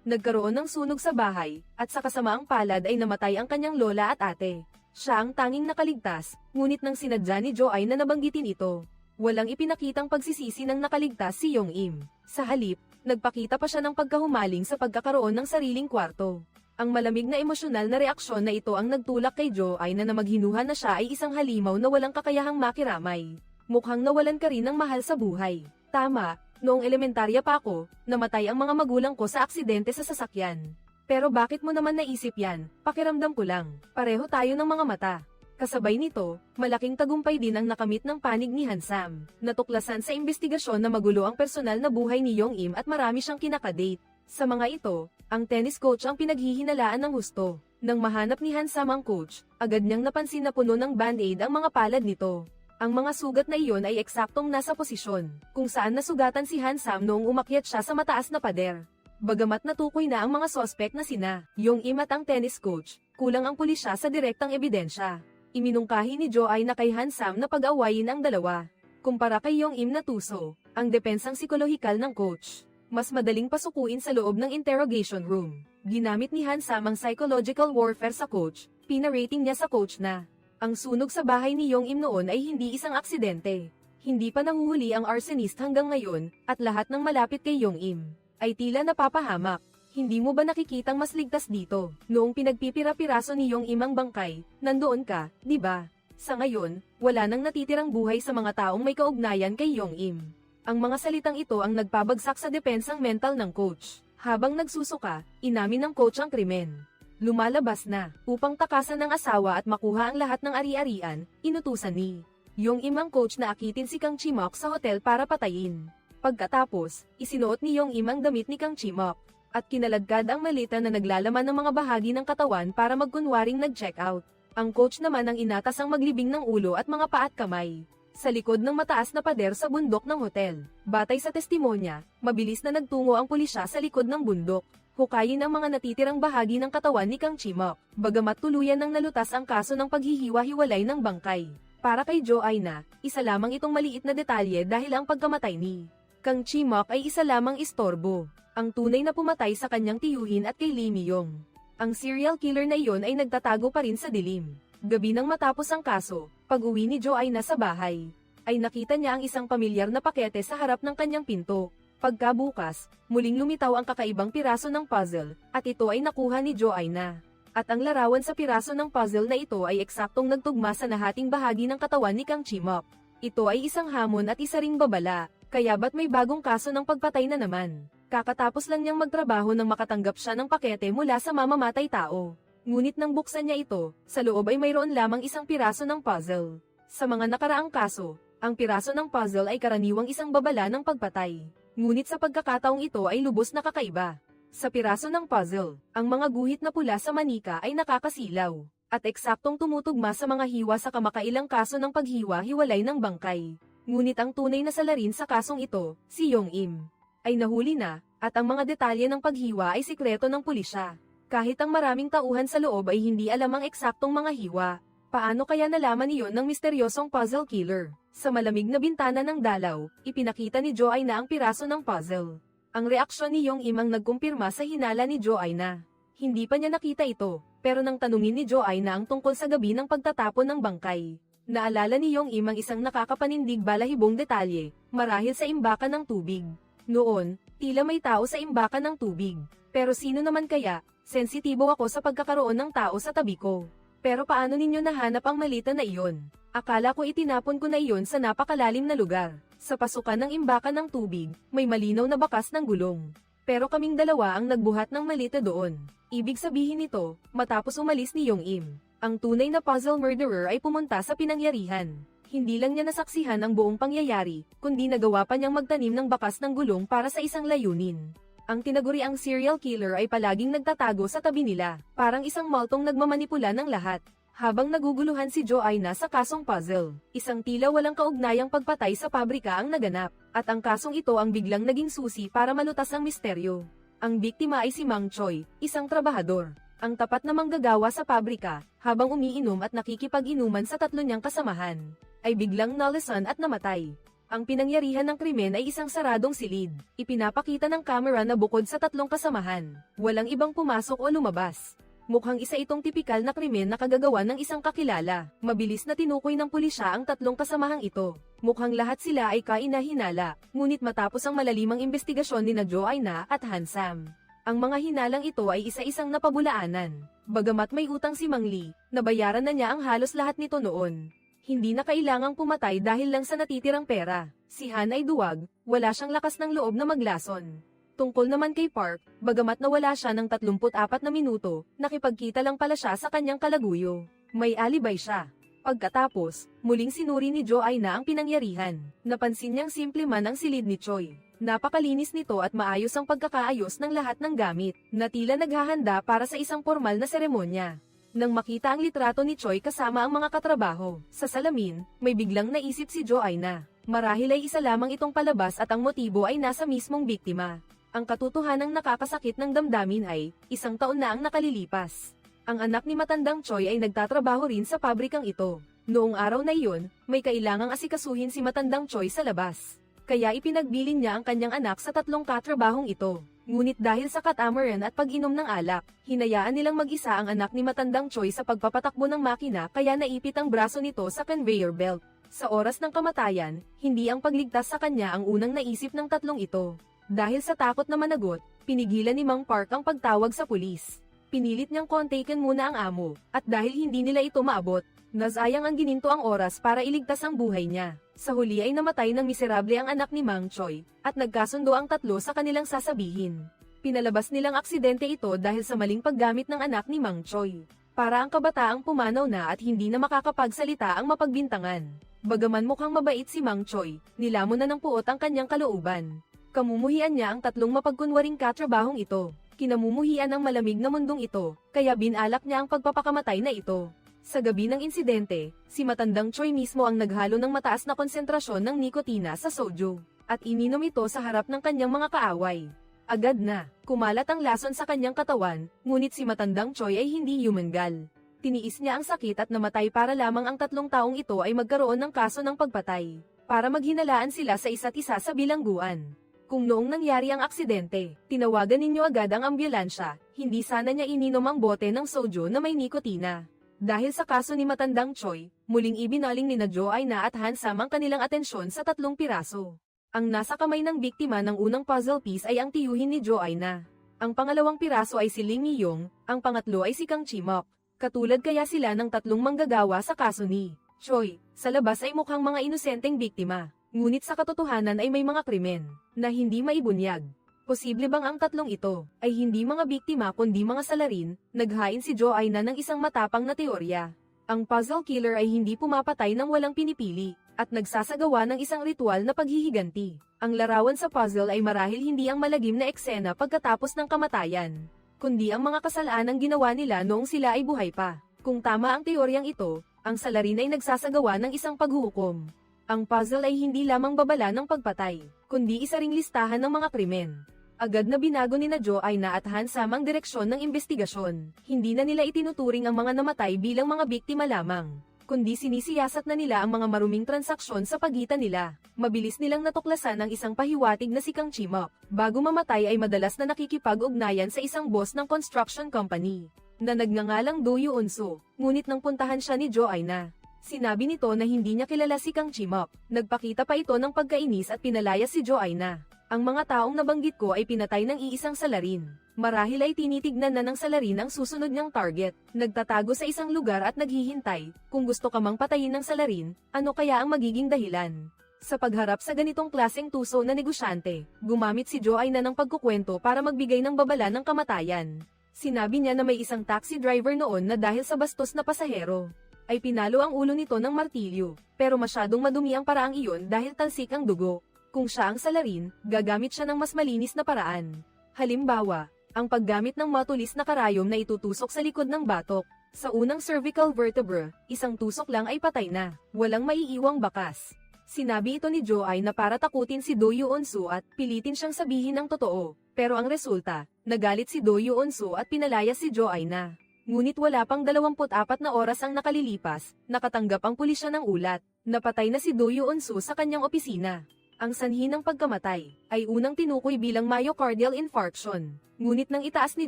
Nagkaroon ng sunog sa bahay, at sa kasamaang palad ay namatay ang kanyang lola at ate. Siya ang tanging nakaligtas, ngunit nang sinadya ni Jo-aina na nabanggitin ito, walang ipinakitang pagsisisi ng nakaligtas si Yong-im. Sa halip, nagpakita pa siya ng pagkahumaling sa pagkakaroon ng sariling kwarto. Ang malamig na emosyonal na reaksyon na ito ang nagtulak kay Jo-aina na maghinuha na siya ay isang halimaw na walang kakayahang makiramay. Mukhang nawalan ka rin ng mahal sa buhay. Tama, noong elementarya pa ako, namatay ang mga magulang ko sa aksidente sa sasakyan. Pero bakit mo naman naisip yan? Pakiramdam ko lang. Pareho tayo ng mga mata. Kasabay nito, malaking tagumpay din ang nakamit ng panig ni Hansam. Natuklasan sa investigasyon na magulo ang personal na buhay ni Yong-im at marami siyang kinakadate. Sa mga ito, ang tennis coach ang pinaghihinalaan ng husto. Nang mahanap ni Hansam ang coach, agad niyang napansin na puno ng band-aid ang mga palad nito. Ang mga sugat na iyon ay eksaktong nasa posisyon, kung saan nasugatan si Hansam noong umakyat siya sa mataas na pader. Bagamat natukoy na ang mga sospek na sina Yong-im at ang tennis coach, kulang ang pulisya sa direktang ebidensya. Iminungkahi ni Jo-aina kay Hansam na pag-awayin ang dalawa. Kumpara kay Yong-im na tuso, ang depensang psikolohikal ng coach, mas madaling pasukuin sa loob ng interrogation room. Ginamit ni Hansam ang psychological warfare sa coach, pinarating niya sa coach na ang sunog sa bahay ni Yong-im noon ay hindi isang aksidente. Hindi pa nahuhuli ang arsonist hanggang ngayon, at lahat ng malapit kay Yong-im ay tila napapahamak. Hindi mo ba nakikitang mas ligtas dito? Noong pinagpipira-piraso ni Yong-im ang bangkay, nandoon ka, di ba? Sa ngayon, wala nang natitirang buhay sa mga taong may kaugnayan kay Yong-im. Ang mga salitang ito ang nagpabagsak sa depensang mental ng coach. Habang nagsusuka, inamin ng coach ang krimen. Lumalabas na, upang takasan ng asawa at makuha ang lahat ng ari-arian, inutusan ni Yong-im ang coach na akitin si Kang Chimok sa hotel para patayin. Pagkatapos, isinuot ni Yong-im ang damit ni Kang Chimok, at kinaladkad ang malita na naglalaman ng mga bahagi ng katawan para magkunwaring nag-check out. Ang coach naman ang inatas ang maglibing ng ulo at mga paa at kamay sa likod ng mataas na pader sa bundok ng hotel. Batay sa testimonya, mabilis na nagtungo ang pulisya sa likod ng bundok. hukayin ang mga natitirang bahagi ng katawan ni Kang Chimok, bagamat tuluyan nang nalutas ang kaso ng paghihiwa-hiwalay ng bangkay. Para kay Joanna, isa lamang itong maliit na detalye dahil ang pagkamatay ni Kang Chimok ay isa lamang istorbo. Ang tunay na pumatay sa kanyang tiyuhin at kay Lee Myung. Ang serial killer na iyon ay nagtatago pa rin sa dilim. Gabi nang matapos ang kaso, pag-uwi ni Joanna sa bahay, ay nakita niya ang isang pamilyar na pakete sa harap ng kanyang pinto. Pagkabukas, muling lumitaw ang kakaibang piraso ng puzzle, at ito ay nakuha ni Joanna. At ang larawan sa piraso ng puzzle na ito ay eksaktong nagtugma sa nahating bahagi ng katawan ni Kang Chimok. Ito ay isang hamon at isa ring babala, kaya ba't may bagong kaso ng pagpatay na naman? Kakatapos lang niyang magtrabaho nang makatanggap siya ng pakete mula sa mamamatay tao. Ngunit nang buksan niya ito, sa loob ay mayroon lamang isang piraso ng puzzle. Sa mga nakaraang kaso, ang piraso ng puzzle ay karaniwang isang babala ng pagpatay. Ngunit sa pagkakataong ito ay lubos na kakaiba. Sa piraso ng puzzle, ang mga guhit na pula sa manika ay nakakasilaw, at eksaktong tumutugma sa mga hiwa sa kamakailang kaso ng paghiwa-hiwalay ng bangkay. Ngunit ang tunay na salarin sa kasong ito, si Yong Im, ay nahuli na, at ang mga detalye ng paghiwa ay sikreto ng pulisya. Kahit ang maraming tauhan sa loob ay hindi alam ang eksaktong mga hiwa. Paano kaya nalaman iyon ng misteryosong puzzle killer? Sa malamig na bintana ng dalaw, ipinakita ni Joanna ang piraso ng puzzle. Ang reaksyon ni Yong Im ang nagkumpirma sa hinala ni Joanna. Hindi pa niya nakita ito, pero nang tanungin ni Joanna ang tungkol sa gabi ng pagtatapon ng bangkay, naalala ni Yong Im ang isang nakakapanindig balahibong detalye, marahil sa imbakan ng tubig. Noon, tila may tao sa imbakan ng tubig. Pero sino naman kaya? Sensitibo ako sa pagkakaroon ng tao sa tabi ko. Pero paano ninyo nahanap ang malita na iyon? Akala ko itinapon ko na iyon sa napakalalim na lugar. Sa pasukan ng imbakan ng tubig, may malinaw na bakas ng gulong. Pero kaming dalawa ang nagbuhat ng malita doon. Ibig sabihin nito, matapos umalis ni Yong Im, ang tunay na puzzle murderer ay pumunta sa pinangyarihan. Hindi lang niya nasaksihan ang buong pangyayari, kundi nagawa pa niyang magtanim ng bakas ng gulong para sa isang layunin. Ang tinaguriang serial killer ay palaging nagtatago sa tabi nila, parang isang multong nagmamanipula ng lahat. Habang naguguluhan si Joanna sa kasong puzzle, isang tila walang kaugnayang pagpatay sa pabrika ang naganap, at ang kasong ito ang biglang naging susi para malutas ang misteryo. Ang biktima ay si Mang Choi, isang trabahador, ang tapat na manggagawa sa pabrika, habang umiinom at nakikipag-inuman sa tatlo niyang kasamahan, ay biglang nalasan at namatay. Ang pinangyarihan ng krimen ay isang saradong silid. Ipinapakita ng kamera na bukod sa tatlong kasamahan, walang ibang pumasok o lumabas. Mukhang isa itong tipikal na krimen na kagagawa ng isang kakilala. Mabilis na tinukoy ng pulisya ang tatlong kasamahang ito. Mukhang lahat sila ay kainahinala, ngunit matapos ang malalimang investigasyon ni na Joanna at Hansam, ang mga hinalang ito ay isa-isang napabulaanan. Bagamat may utang si Mang Lee, nabayaran na niya ang halos lahat nito noon. Hindi na kailangang pumatay dahil lang sa natitirang pera. Si Han ay duwag, wala siyang lakas ng loob na maglason. Tungkol naman kay Park, bagamat nawala siya ng 34 na minuto, nakipagkita lang pala siya sa kanyang kalaguyo. May alibay siya. Pagkatapos, muling sinuri ni Joanna ang pinangyarihan. Napansin niyang simple man ang silid ni Choi. Napakalinis nito at maayos ang pagkakaayos ng lahat ng gamit, na tila naghahanda para sa isang formal na seremonya. Nang makita ang litrato ni Choi kasama ang mga katrabaho, sa salamin, may biglang naisip si Joanna. Marahil ay isa lamang itong palabas at ang motibo ay nasa mismong biktima. Ang katotohanang nakakasakit ng damdamin ay, 1 taon na ang nakalilipas. Ang anak ni matandang Choi ay nagtatrabaho rin sa pabrikang ito. Noong araw na iyon, may kailangang asikasuhin si matandang Choi sa labas. Kaya ipinagbilin niya ang kanyang anak sa 3 katrabahong ito. Ngunit dahil sa katamaran at pag-inom ng alak, hinayaan nilang mag-isa ang anak ni matandang Choi sa pagpapatakbo ng makina kaya naipit ang braso nito sa conveyor belt. Sa oras ng kamatayan, hindi ang pagligtas sa kanya ang unang naisip ng tatlong ito. Dahil sa takot na managot, pinigilan ni Mang Park ang pagtawag sa pulis. Pinilit niyang kontakin muna ang amo, at dahil hindi nila ito maabot, nasayang ang gininto ang oras para iligtas ang buhay niya. Sa huli ay namatay ng miserable ang anak ni Mang Choi, at nagkasundo ang tatlo sa kanilang sasabihin. Pinalabas nilang aksidente ito dahil sa maling paggamit ng anak ni Mang Choi. Para ang kabataang pumanaw na at hindi na makakapagsalita ang mapagbintangan. Bagaman mukhang mabait si Mang Choi, nilamon na ng puot ang kanyang kalooban. Kamumuhian niya ang 3 mapagkunwaring katrabahong ito. Kinamumuhian ang malamig na mundong ito, kaya binalak niya ang pagpapakamatay na ito. Sa gabi ng insidente, si matandang Choi mismo ang naghalo ng mataas na konsentrasyon ng nikotina sa soju, at ininom ito sa harap ng kanyang mga kaaway. Agad na, kumalat ang lason sa kanyang katawan, ngunit si matandang Choi ay hindi yumangal. Tiniis niya ang sakit at namatay para lamang ang 3 taong ito ay magkaroon ng kaso ng pagpatay, para maghinalaan sila sa isa't isa sa bilangguan. Kung noong nangyari ang aksidente, tinawagan ninyo agad ang ambulansya, hindi sana niya ininom ang bote ng soju na may nikotina. Dahil sa kaso ni matandang Choi, muling ibinaling ni na Joanna at Hansam ang kanilang atensyon sa 3 piraso. Ang nasa kamay ng biktima ng unang puzzle piece ay ang tiyuhin ni Joanna. Ang pangalawang piraso ay si Ling Yong, ang pangatlo ay si Kang Chimok. Katulad kaya sila ng 3 manggagawa sa kaso ni Choi. Sa labas ay mukhang mga inosenteng biktima, ngunit sa katotohanan ay may mga krimen na hindi maibunyag. Posible bang ang 3 ito ay hindi mga biktima kundi mga salarin? Naghain si Joanna ng isang matapang na teorya. Ang puzzle killer ay hindi pumapatay ng walang pinipili, at nagsasagawa ng isang ritual na paghihiganti. Ang larawan sa puzzle ay marahil hindi ang malagim na eksena pagkatapos ng kamatayan, kundi ang mga kasalanang ginawa nila noong sila ay buhay pa. Kung tama ang teoryang ito, ang salarin ay nagsasagawa ng isang paghuhukom. Ang puzzle ay hindi lamang babala ng pagpatay, kundi isa ring listahan ng mga krimen. Agad na binago ni na Joanna at Hansam ang direksyon ng investigasyon. Hindi na nila itinuturing ang mga namatay bilang mga biktima lamang, kundi sinisiyasat na nila ang mga maruming transaksyon sa pagitan nila. Mabilis nilang natuklasan ang isang pahiwatig na si Kang Chimok. Bago mamatay ay madalas na nakikipag-ugnayan sa isang boss ng construction company, na nagngangalang Do Yoon-soo, ngunit nang puntahan siya ni Joanna, sinabi nito na hindi niya kilala si Kang Chimok. Nagpakita pa ito ng pagkainis at pinalaya si Joanna. Ang mga taong nabanggit ko ay pinatay ng iisang salarin. Marahil ay tinitignan na ng salarin ang susunod niyang target. Nagtatago sa isang lugar at naghihintay. Kung gusto ka mang patayin ng salarin, ano kaya ang magiging dahilan? Sa pagharap sa ganitong klaseng tuso na negosyante, gumamit si Joanna ng pagkukwento para magbigay ng babala ng kamatayan. Sinabi niya na may isang taxi driver noon na dahil sa bastos na pasahero, ay pinalo ang ulo nito ng martilyo, pero masyadong madumi ang paraang iyon dahil talsik ang dugo. Kung siya ang salarin, gagamit siya ng mas malinis na paraan. Halimbawa, ang paggamit ng matulis na karayom na itutusok sa likod ng batok. Sa unang cervical vertebra, isang tusok lang ay patay na, walang maiiwang bakas. Sinabi ito ni Joanna para takutin si Do Yoon-soo at pilitin siyang sabihin ang totoo. Pero ang resulta, nagalit si Do Yoon-soo at pinalaya si Joanna. Ngunit wala pang 24 na oras ang nakalilipas, nakatanggap ang pulisya ng ulat. Napatay na si Do Yoon-soo sa kanyang opisina. Ang sanhi ng pagkamatay ay unang tinukoy bilang myocardial infarction. Ngunit nang itaas ni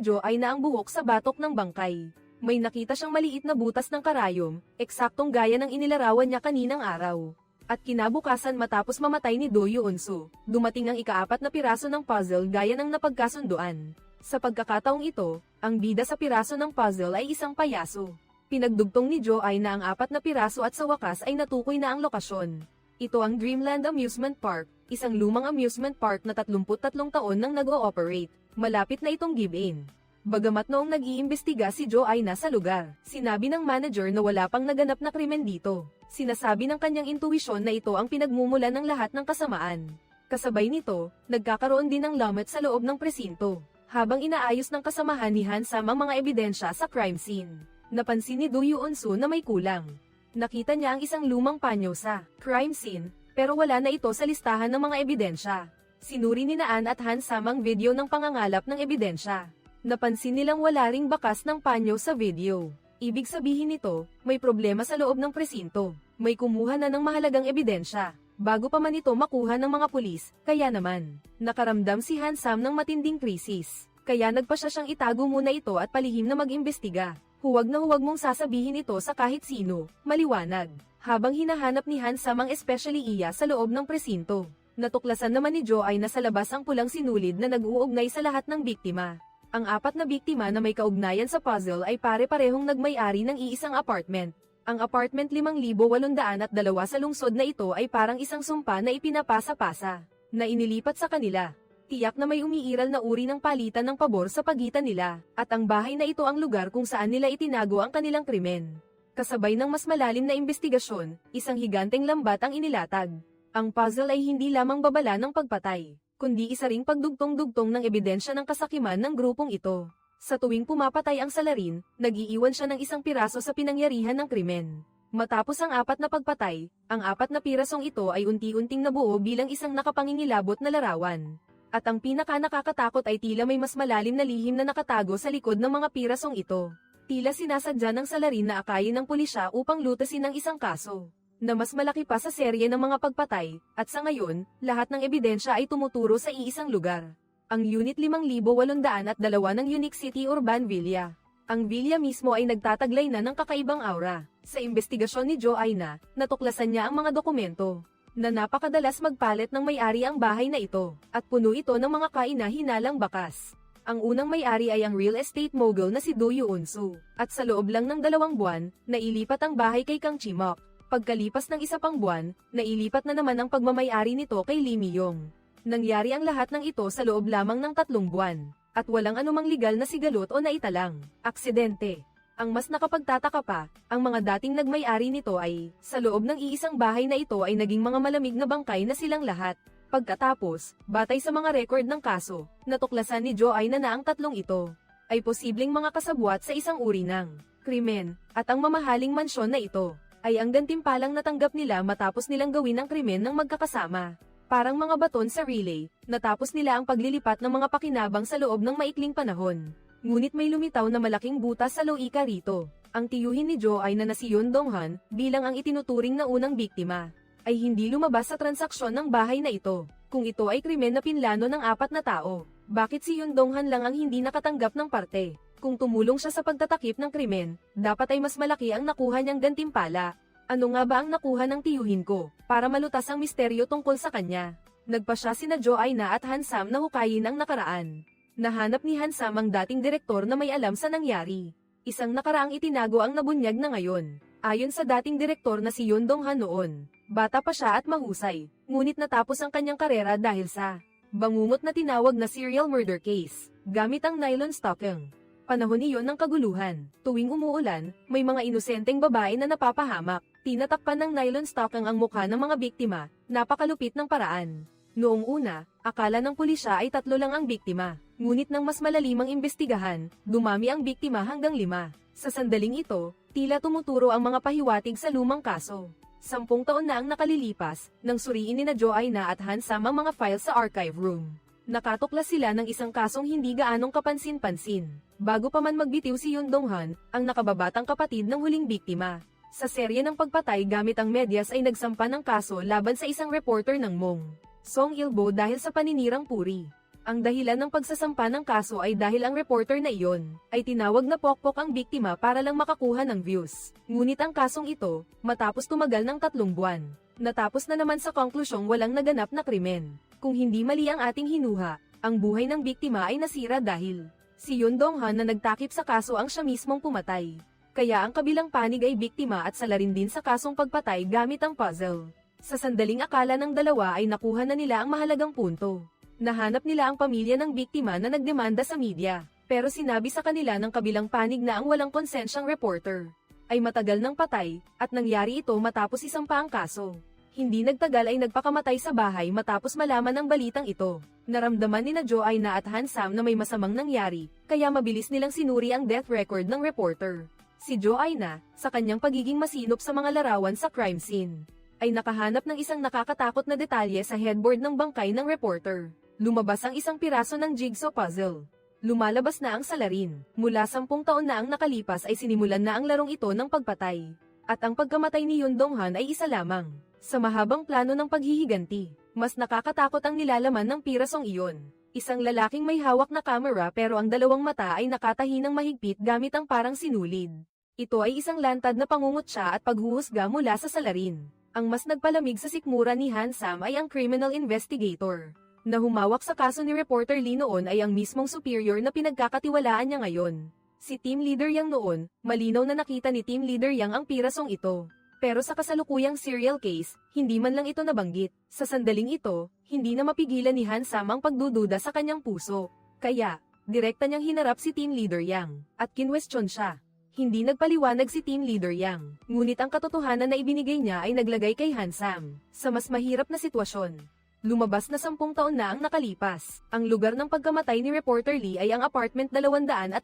Joanna ang buhok sa batok ng bangkay, may nakita siyang maliit na butas ng karayom, eksaktong gaya ng inilarawan niya kaninang araw. At kinabukasan matapos mamatay ni Do Yoon-soo, dumating ang ika-4 na piraso ng puzzle gaya ng napagkasunduan. Sa pagkakataong ito, ang bida sa piraso ng puzzle ay isang payaso. Pinagdugtong ni Joanna ang 4 na piraso at sa wakas ay natukoy na ang lokasyon. Ito ang Dreamland Amusement Park, isang lumang amusement park na 33 taon nang nag-ooperate. Malapit na itong give-in. Bagamat noong nag-iimbestiga si Joanna sa lugar, sinabi ng manager na wala pang naganap na krimen dito. Sinasabi ng kanyang intuwisyon na ito ang pinagmumulan ng lahat ng kasamaan. Kasabay nito, nagkakaroon din ng lamat sa loob ng presinto. Habang inaayos ng kasamahan ni Hansam ang mga ebidensya sa crime scene, napansin ni Do Yoon-soo na may kulang. Nakita niya ang isang lumang panyo sa crime scene, pero wala na ito sa listahan ng mga ebidensya. Sinuri ni Ann at Hansam ang video ng pangangalap ng ebidensya. Napansin nilang wala ring bakas ng panyo sa video. Ibig sabihin nito, may problema sa loob ng presinto. May kumuha na ng mahalagang ebidensya, bago pa man ito makuha ng mga pulis. Kaya naman, nakaramdam si Hansam ng matinding krisis. Kaya nagpasya siyang itago muna ito at palihim na mag-imbestiga. Huwag na huwag mong sasabihin ito sa kahit sino, maliwanag. Habang hinahanap ni Hansam ang especially iya sa loob ng presinto, natuklasan naman ni Joanna sa labas ang pulang sinulid na nag-uugnay sa lahat ng biktima. Ang 4 na biktima na may kaugnayan sa puzzle ay pare-parehong nagmay-ari ng iisang apartment. Ang apartment 5,802 sa lungsod na ito ay parang isang sumpa na ipinapasa-pasa, na inilipat sa kanila. Tiyak na may umiiral na uri ng palitan ng pabor sa pagitan nila, at ang bahay na ito ang lugar kung saan nila itinago ang kanilang krimen. Kasabay ng mas malalim na investigasyon, isang higanteng lambat ang inilatag. Ang puzzle ay hindi lamang babala ng pagpatay, kundi isa ring pagdugtong-dugtong ng ebidensya ng kasakiman ng grupong ito. Sa tuwing pumapatay ang salarin, nag-iiwan siya ng isang piraso sa pinangyarihan ng krimen. Matapos ang 4 na pagpatay, ang 4 na pirasong ito ay unti-unting nabuo bilang isang nakapangingilabot na larawan. At ang pinaka-nakakatakot ay tila may mas malalim na lihim na nakatago sa likod ng mga pirasong ito. Tila sinasadya ng salarin na akayin ng pulisya upang lutasin ang isang kaso na mas malaki pa sa serye ng mga pagpatay, at sa ngayon, lahat ng ebidensya ay tumuturo sa iisang lugar. Ang Unit 5802 ng Unique City Urban Villa. Ang villa mismo ay nagtataglay na ng kakaibang aura. Sa investigasyon ni Joanna, natuklasan niya ang mga dokumento na napakadalas magpalit ng may-ari ang bahay na ito, at puno ito ng mga kaina-hinalang bakas. Ang unang may-ari ay ang real estate mogul na si Do Yoon-soo, at sa loob lang ng 2 buwan, nailipat ang bahay kay Kang Chimok. Pagkalipas ng 1 pang buwan, nailipat na naman ang pagmamay-ari nito kay Lee Mi-yong. Nangyari ang lahat ng ito sa loob lamang ng 3 buwan, at walang anumang legal na sigalot o naitalang aksidente. Ang mas nakapagtataka pa, ang mga dating nagmay-ari nito ay, sa loob ng iisang bahay na ito ay naging mga malamig na bangkay na silang lahat. Pagkatapos, batay sa mga record ng kaso, natuklasan ni Joanna na ang 3 ito ay posibleng mga kasabwat sa isang uri ng krimen, at ang mamahaling mansyon na ito ay ang gantimpalang natanggap nila matapos nilang gawin ang krimen ng magkakasama. Parang mga baton sa relay, natapos nila ang paglilipat ng mga pakinabang sa loob ng maikling panahon. Ngunit may lumitaw na malaking butas sa loika rito. Ang tiyuhin ni Joanna na si Yoon Dong-han, bilang ang itinuturing na unang biktima, ay hindi lumabas sa transaksyon ng bahay na ito. Kung ito ay krimen na pinlano ng 4 na tao, bakit si Yoon Dong-han lang ang hindi nakatanggap ng parte? Kung tumulong siya sa pagtatakip ng krimen, dapat ay mas malaki ang nakuha niyang gantimpala. Ano nga ba ang nakuha ng tiyuhin ko, para malutas ang misteryo tungkol sa kanya? Nagpa siya sina Joanna at Hansam na hukayin ang nakaraan. Nahanap ni Hansam ang dating direktor na may alam sa nangyari. Isang nakaraang itinago ang nabunyag na ngayon. Ayon sa dating direktor na si Yoon Dong-han noon, bata pa siya at mahusay, ngunit natapos ang kanyang karera dahil sa bangungot na tinawag na serial murder case, gamit ang nylon stocking. Panahon iyon ng kaguluhan. Tuwing umuulan, may mga inosenteng babae na napapahamak. Tinatakpan ng nylon stocking ang mukha ng mga biktima, napakalupit ng paraan. Noong una, akala ng pulisya ay 3 lang ang biktima. Ngunit nang mas malalimang imbestigahan, dumami ang biktima hanggang 5. Sa sandaling ito, tila tumuturo ang mga pahiwatig sa lumang kaso. 10 taon na ang nakalilipas, nang suriin ni na Joanna at Hansam ang mga files sa archive room. Nakatuklas sila ng isang kasong hindi gaanong kapansin-pansin. Bago pa man magbitiw si Yoon Dong-han, ang nakababatang kapatid ng huling biktima. Sa serye ng pagpatay gamit ang medyas ay nagsampa ng kaso laban sa isang reporter ng Mong Song Il-bo dahil sa paninirang puri. Ang dahilan ng pagsasampa ng kaso ay dahil ang reporter na iyon ay tinawag na pokpok ang biktima para lang makakuha ng views. Ngunit ang kasong ito, matapos tumagal ng 3 buwan, natapos na naman sa konklusyong walang naganap na krimen. Kung hindi mali ang ating hinuha, ang buhay ng biktima ay nasira dahil si Yoon Dong-han na nagtakip sa kaso ang siya mismong pumatay. Kaya ang kabilang panig ay biktima at salarin din sa kasong pagpatay gamit ang puzzle. Sa sandaling akala ng dalawa ay nakuha na nila ang mahalagang punto. Nahanap nila ang pamilya ng biktima na nagdemanda sa media, pero sinabi sa kanila ng kabilang panig na ang walang konsensyang reporter ay matagal nang patay, at nangyari ito matapos isampa ang kaso. Hindi nagtagal ay nagpakamatay sa bahay matapos malaman ang balitang ito. Naramdaman ni na Joanna at Hansam na may masamang nangyari, kaya mabilis nilang sinuri ang death record ng reporter. Si Joanna, sa kanyang pagiging masinop sa mga larawan sa crime scene, ay nakahanap ng isang nakakatakot na detalye sa headboard ng bangkay ng reporter. Lumabas ang isang piraso ng jigsaw puzzle. Lumalabas na ang salarin. Mula 10 taon na ang nakalipas ay sinimulan na ang larong ito ng pagpatay. At ang pagkamatay ni Yoon Dong-han ay isa lamang sa mahabang plano ng paghihiganti. Mas nakakatakot ang nilalaman ng pirasong iyon. Isang lalaking may hawak na kamera pero ang 2 mata ay nakatahi ng mahigpit gamit ang parang sinulid. Ito ay isang lantad na pangungutya at paghuhusga mula sa salarin. Ang mas nagpalamig sa sikmura ni Hansam ay ang criminal investigator na humawak sa kaso ni reporter Lee noon ay ang mismong superior na pinagkakatiwalaan niya ngayon. Si Team Leader Yang noon, malinaw na nakita ni Team Leader Yang ang pirasong ito. Pero sa kasalukuyang serial case, hindi man lang ito nabanggit. Sa sandaling ito, hindi na mapigilan ni Hansam ang pagdududa sa kanyang puso. Kaya, direkta niyang hinarap si Team Leader Yang, at kinwestiyon siya. Hindi nagpaliwanag si Team Leader Yang, ngunit ang katotohanan na ibinigay niya ay naglagay kay Hansam sa mas mahirap na sitwasyon. Lumabas na 10 taon na ang nakalipas. Ang lugar ng pagkamatay ni Reporter Lee ay ang apartment 212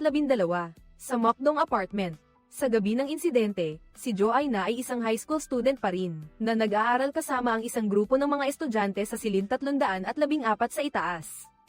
sa Mokdong Apartment. Sa gabi ng insidente, si Joanna ay isang high school student pa rin, na nag-aaral kasama ang isang grupo ng mga estudyante sa silid 314 sa itaas.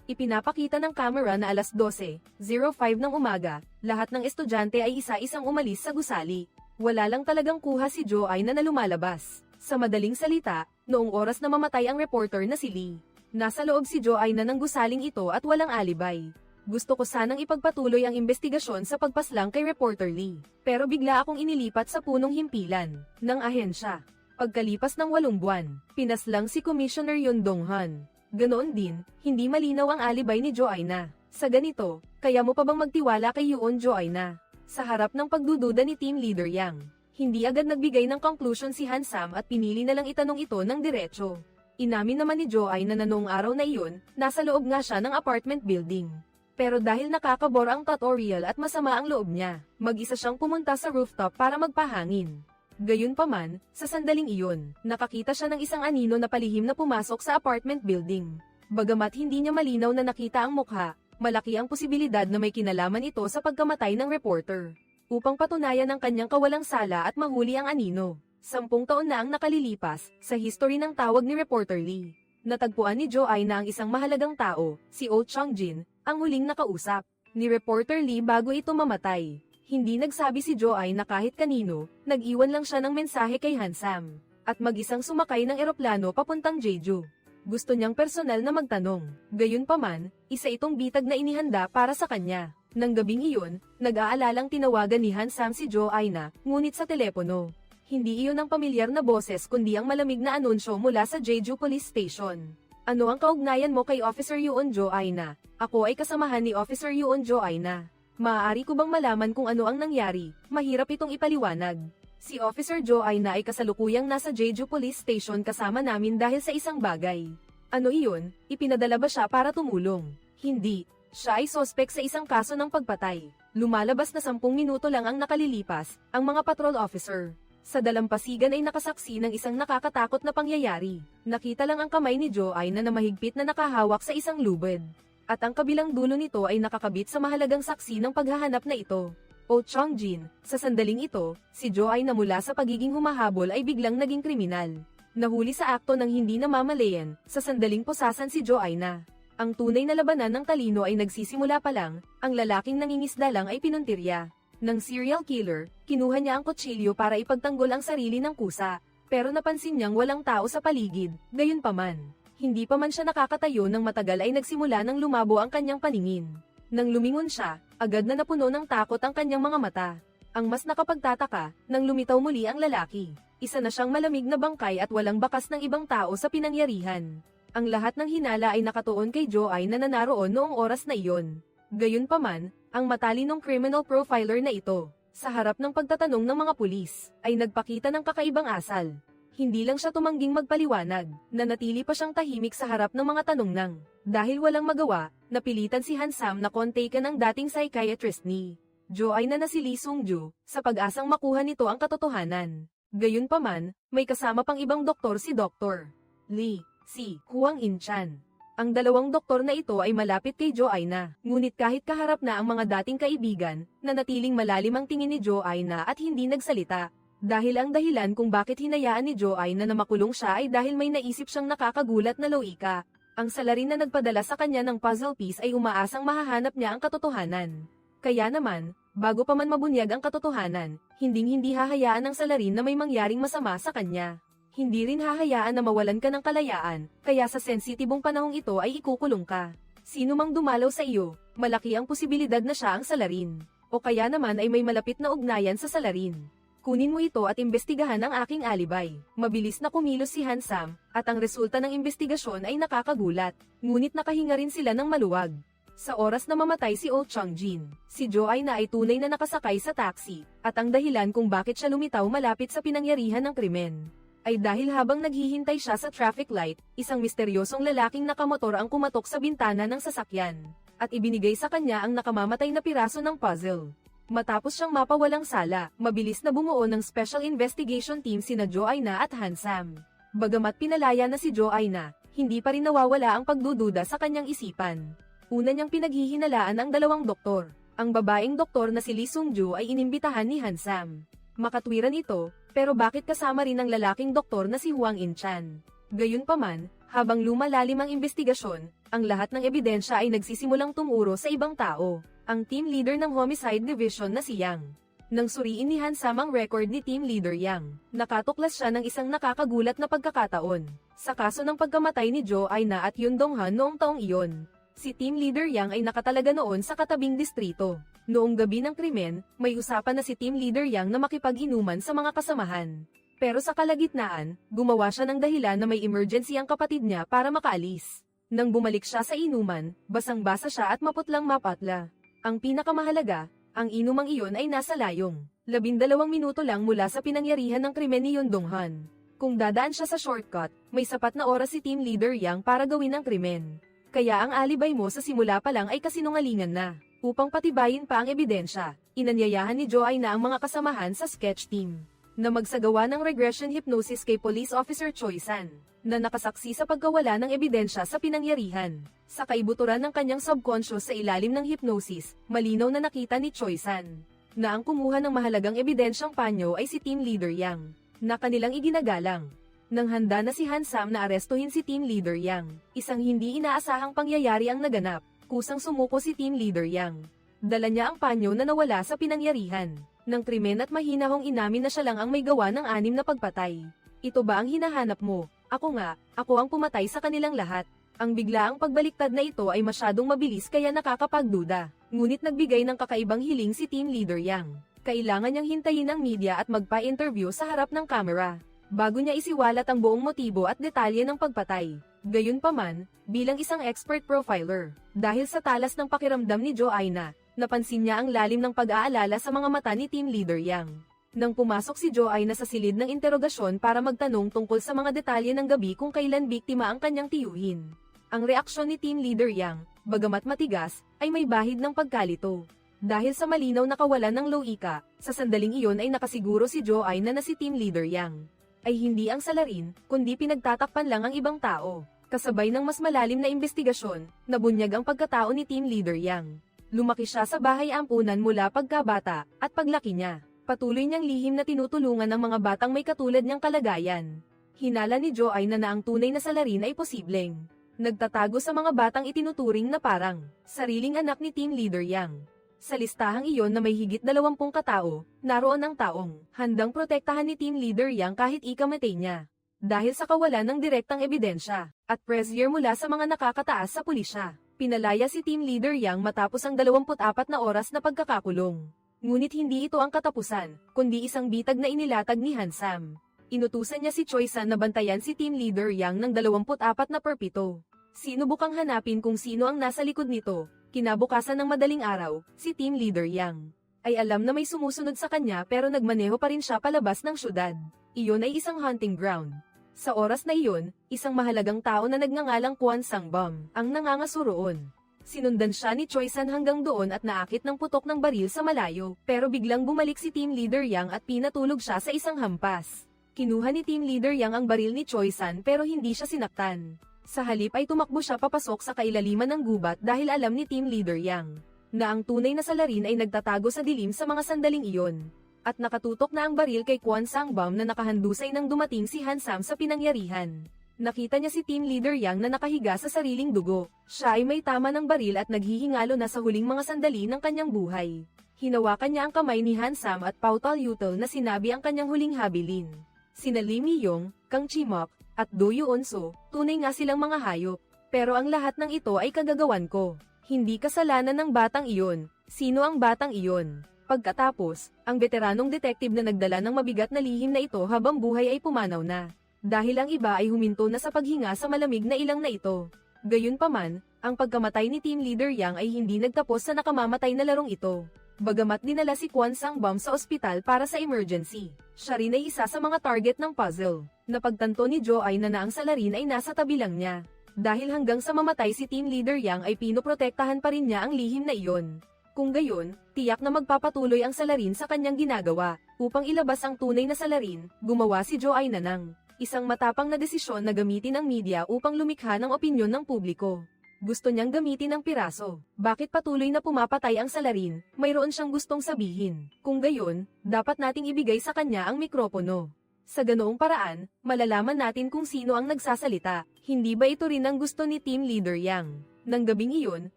Ipinapakita ng camera na alas 12:05 ng umaga, lahat ng estudyante ay isa-isang umalis sa gusali. Wala lang talagang kuha si Joanna na lumalabas. Sa madaling salita, noong oras na mamatay ang reporter na si Lee, nasa loob si Joanna ng gusaling ito at walang alibay. Gusto ko sanang ipagpatuloy ang investigasyon sa pagpaslang kay reporter Lee, pero bigla akong inilipat sa punong himpilan ng ahensya. Pagkalipas ng 8 buwan, pinaslang si Commissioner Yoon Dong-han. Ganoon din, hindi malinaw ang alibay ni Joanna. Sa ganito, kaya mo pa bang magtiwala kay Yoon Joanna? Sa harap ng pagdududa ni Team Leader Yang, hindi agad nagbigay ng conclusion si Han-sam at pinili na lang itanong ito ng diretso. Inamin naman ni Joanna na noong araw na iyon, nasa loob nga siya ng apartment building. Pero dahil nakakabor ang tutorial at masama ang loob niya, mag-isa siyang pumunta sa rooftop para magpahangin. Gayunpaman, sa sandaling iyon, nakakita siya ng isang anino na palihim na pumasok sa apartment building. Bagamat hindi niya malinaw na nakita ang mukha, malaki ang posibilidad na may kinalaman ito sa pagkamatay ng reporter. Upang patunayan ang kanyang kawalang sala at mahuli ang anino, 10 taon na ang nakalilipas sa history ng tawag ni reporter Lee. Natagpuan ni Joanna ang isang mahalagang tao, si Oh Chang-jin, ang huling nakausap ni reporter Lee bago ito mamatay. Hindi nagsabi si Joanna kahit kanino, nag-iwan lang siya ng mensahe kay Han-sam, at mag-isang sumakay ng eroplano papuntang Jeju. Gusto niyang personal na magtanong. Gayunpaman, isa itong bitag na inihanda para sa kanya. Nang gabing iyon, nag-aalalang tinawagan ni Han-sam si Joanna, ngunit sa telepono. Hindi iyon ang pamilyar na boses kundi ang malamig na anunsyo mula sa Jeju Police Station. Ano ang kaugnayan mo kay Officer Yoon Joanna? Ako ay kasamahan ni Officer Yoon Joanna. Maaari ko bang malaman kung ano ang nangyari? Mahirap itong ipaliwanag. Si Officer Joanna ay kasalukuyang nasa Jeju Police Station kasama namin dahil sa isang bagay. Ano iyon? Ipinadala ba siya para tumulong? Hindi. Siya ay sospek sa isang kaso ng pagpatay. Lumalabas na 10 minuto lang ang nakalilipas, ang mga patrol officer. Sa dalampasigan ay nakasaksi ng isang nakakatakot na pangyayari. Nakita lang ang kamay ni Joanna na mahigpit na nakahawak sa isang lubid. At ang kabilang dulo nito ay nakakabit sa mahalagang saksi ng paghahanap na ito. Oh Chang-jin, sa sandaling ito, si Joanna mula sa pagiging humahabol ay biglang naging kriminal. Nahuli sa akto ng hindi namamalayan, sa sandaling posasan si Joanna. Ang tunay na labanan ng talino ay nagsisimula pa lang, ang lalaking nangingisda lang ay pinuntirya. Ng serial killer, kinuha niya ang kutsilyo para ipagtanggol ang sarili ng kusa, pero napansin niyang walang tao sa paligid, gayunpaman. Hindi pa man siya nakakatayo ng matagal ay nagsimula nang lumabo ang kanyang paningin. Nang lumingon siya, agad na napuno ng takot ang kanyang mga mata. Ang mas nakapagtataka, nang lumitaw muli ang lalaki. Isa na siyang malamig na bangkay at walang bakas ng ibang tao sa pinangyarihan. Ang lahat ng hinala ay nakatuon kay Joanna na naroon noong oras na iyon. Gayunpaman, ang matalinong criminal profiler na ito, sa harap ng pagtatanong ng mga pulis, ay nagpakita ng kakaibang asal. Hindi lang siya tumangging magpaliwanag, nanatili pa siyang tahimik sa harap ng mga tanong nang. Dahil walang magawa, napilitan si Han-sam na kontaken ang dating psychiatrist ni Joanna na si Lee Sung-ju, sa pag-asang makuha nito ang katotohanan. Gayunpaman, may kasama pang ibang doktor si Dr. Lee, si Huang In-chan. Ang dalawang doktor na ito ay malapit kay Joanna, ngunit kahit kaharap na ang mga dating kaibigan, nanatiling malalim ang tingin ni Joanna at hindi nagsalita. Dahil ang dahilan kung bakit hinayaan ni Joanna na makulong siya ay dahil may naisip siyang nakakagulat na loika. Ang salarin na nagpadala sa kanya ng puzzle piece ay umaasang mahahanap niya ang katotohanan. Kaya naman, bago pa man mabunyag ang katotohanan, hindi hahayaan ng salarin na may mangyaring masama sa kanya. Hindi rin hahayaan na mawalan ka ng kalayaan, kaya sa sensitibong panahong ito ay ikukulong ka. Sino mang dumalaw sa iyo, malaki ang posibilidad na siya ang salarin. O kaya naman ay may malapit na ugnayan sa salarin. Kunin mo ito at imbestigahan ang aking alibay. Mabilis na kumilos si Han-sam, at ang resulta ng investigasyon ay nakakagulat. Ngunit nakahinga rin sila ng maluwag. Sa oras na mamatay si Oh Chang-jin, si Joanna ay tunay na nakasakay sa taxi, at ang dahilan kung bakit siya lumitaw malapit sa pinangyarihan ng krimen ay dahil habang naghihintay siya sa traffic light, isang misteryosong lalaking nakamotor ang kumatok sa bintana ng sasakyan, at ibinigay sa kanya ang nakamamatay na piraso ng puzzle. Matapos siyang mapawalang sala, mabilis na bumuo ng Special Investigation Team sina Joanna at Han-sam. Bagamat pinalaya na si Joanna, hindi pa rin nawawala ang pagdududa sa kanyang isipan. Una niyang pinaghihinalaan ang dalawang doktor. Ang babaeng doktor na si Lee Sung-ju ay inimbitahan ni Han-sam. Makatwiran ito, pero bakit kasama rin ang lalaking doktor na si Huang In-chan? Gayunpaman, Habang lumalalim ang investigasyon, ang lahat ng ebidensya ay nagsisimulang tumuro sa ibang tao. Ang team leader ng Homicide Division na si Yang. Nang suriin ni Hansam ang record ni team leader Yang, nakatuklas siya ng isang nakakagulat na pagkakataon. Sa kaso ng pagkamatay ni Jo Aina at Yun Donghan noong taong iyon, si team leader Yang ay nakatalaga noon sa katabing distrito. Noong gabi ng krimen, may usapan na si team leader Yang na makipag-inuman sa mga kasamahan. Pero sa kalagitnaan, gumawa siya ng dahilan na may emergency ang kapatid niya para makaalis. Nang bumalik siya sa inuman, basang-basa siya at maputlang mapatla. Ang pinakamahalaga, ang inumang iyon ay nasa layong 12 minuto lang mula sa pinangyarihan ng krimen ni Yun Donghan. Kung dadaan siya sa shortcut, may sapat na oras si team leader Yang para gawin ang krimen. Kaya ang alibay mo sa simula pa lang ay kasinungalingan na. Upang patibayin pa ang ebidensya, inanyayahan ni Jo Aina ang mga kasamahan sa sketch team na magsagawa ng regression hypnosis kay Police Officer Choi San, na nakasaksi sa pagkawala ng ebidensya sa pinangyarihan. Sa kaibuturan ng kanyang subconscious sa ilalim ng hypnosis, malinaw na nakita ni Choi San, na ang kumuha ng mahalagang ebidensyang panyo ay si team leader Yang, na kanilang iginagalang. Nang handa na si Hansam na arestuhin si team leader Yang, isang hindi inaasahang pangyayari ang naganap, kusang sumuko si team leader Yang. Dala niya ang panyo na nawala sa pinangyarihan ng krimen at mahinahong inamin na siya lang ang may gawa ng 6 na pagpatay. Ito ba ang hinahanap mo? Ako nga, ako ang pumatay sa kanilang lahat. Ang biglaang pagbaliktad na ito ay masyadong mabilis kaya nakakapagduda. Ngunit nagbigay ng kakaibang hiling si team leader Yang. Kailangan niyang hintayin ang media at magpa-interview sa harap ng kamera, bago niya isiwalat ang buong motibo at detalye ng pagpatay. Gayunpaman, bilang isang expert profiler, dahil sa talas ng pakiramdam ni Jo Aina, napansin niya ang lalim ng pag-aalala sa mga mata ni team leader Yang. Nang pumasok si Jo Aina sa silid ng interogasyon para magtanong tungkol sa mga detalye ng gabi kung kailan biktima ang kanyang tiyuhin. Ang reaksyon ni team leader Yang, bagamat matigas, ay may bahid ng pagkalito. Dahil sa malinaw na kawalan ng loika, sa sandaling iyon ay nakasiguro si Jo Aina na si team leader Yang ay hindi ang salarin, kundi pinagtatakpan lang ang ibang tao. Kasabay ng mas malalim na investigasyon, nabunyag ang pagkatao ni team leader Yang. Lumaki siya sa bahay ampunan mula pagkabata, at paglaki niya, patuloy niyang lihim na tinutulungan ang mga batang may katulad niyang kalagayan. Hinala ni Jo Aina na ang tunay na salarin ay posibleng nagtatago sa mga batang itinuturing na parang sariling anak ni team leader Yang. Sa listahang iyon na may higit 20 katao, naroon ang taong handang protektahan ni team leader Yang kahit ikamatay niya. Dahil sa kawalan ng direktang ebidensya, at pressure mula sa mga nakakataas sa pulisya, pinalaya si team leader Yang matapos ang 24 na oras na pagkakakulong. Ngunit hindi ito ang katapusan, kundi isang bitag na inilatag ni Hansam. Inutusan niya si Choi San na bantayan si team leader Yang ng 24 na perpito. Sinubukang hanapin kung sino ang nasa likod nito. Kinabukasan ng madaling araw, si team leader Yang ay alam na may sumusunod sa kanya pero nagmaneho pa rin siya palabas ng syudad. Iyon ay isang hunting ground. Sa oras na iyon, isang mahalagang tao na nagngangalang Kwon Sang-bum ang nangangaso roon. Sinundan siya ni Choi San hanggang doon at naakit ng putok ng baril sa malayo, pero biglang bumalik si team leader Yang at pinatulog siya sa isang hampas. Kinuha ni team leader Yang ang baril ni Choi San pero hindi siya sinaktan. Sa halip ay tumakbo siya papasok sa kailaliman ng gubat dahil alam ni team leader Yang na ang tunay na salarin ay nagtatago sa dilim sa mga sandaling iyon. At nakatutok na ang baril kay Kwon Sang-bum na nakahandusay nang dumating si Hansam sa pinangyarihan. Nakita niya si team leader Yang na nakahiga sa sariling dugo. Siya ay may tama ng baril at naghihingalo na sa huling mga sandali ng kanyang buhay. Hinawakan niya ang kamay ni Hansam at Pautal Yutel na sinabi ang kanyang huling habilin. Sina Lim Yong, Kang Chimok, at Do Yoon-so, tunay nga silang mga hayop. Pero ang lahat ng ito ay kagagawan ko. Hindi kasalanan ng batang iyon. Sino ang batang iyon? Pagkatapos, ang veteranong detective na nagdala ng mabigat na lihim na ito habang buhay ay pumanaw na. Dahil ang iba ay huminto na sa paghinga sa malamig na ilang na ito. Gayunpaman, ang pagkamatay ni team leader Yang ay hindi nagtapos sa nakamamatay na larong ito. Bagamat dinala si Kwon Sang-bum sa ospital para sa emergency, siya rin ay isa sa mga target ng puzzle. Napagtanto ni Jo Aina na ang salarin ay nasa tabi lang niya. Dahil hanggang sa mamatay si team leader Yang ay pinoprotektahan pa rin niya ang lihim na iyon. Kung gayon, tiyak na magpapatuloy ang salarin sa kanyang ginagawa. Upang ilabas ang tunay na salarin, gumawa si Jo Aina ng isang matapang na desisyon na gamitin ang media upang lumikha ng opinyon ng publiko. Gusto niyang gamitin ang piraso. Bakit patuloy na pumapatay ang salarin? Mayroon siyang gustong sabihin. Kung gayon, dapat nating ibigay sa kanya ang mikropono. Sa ganoong paraan, malalaman natin kung sino ang nagsasalita. Hindi ba ito rin ang gusto ni Team Leader Yang? Nang gabing iyon,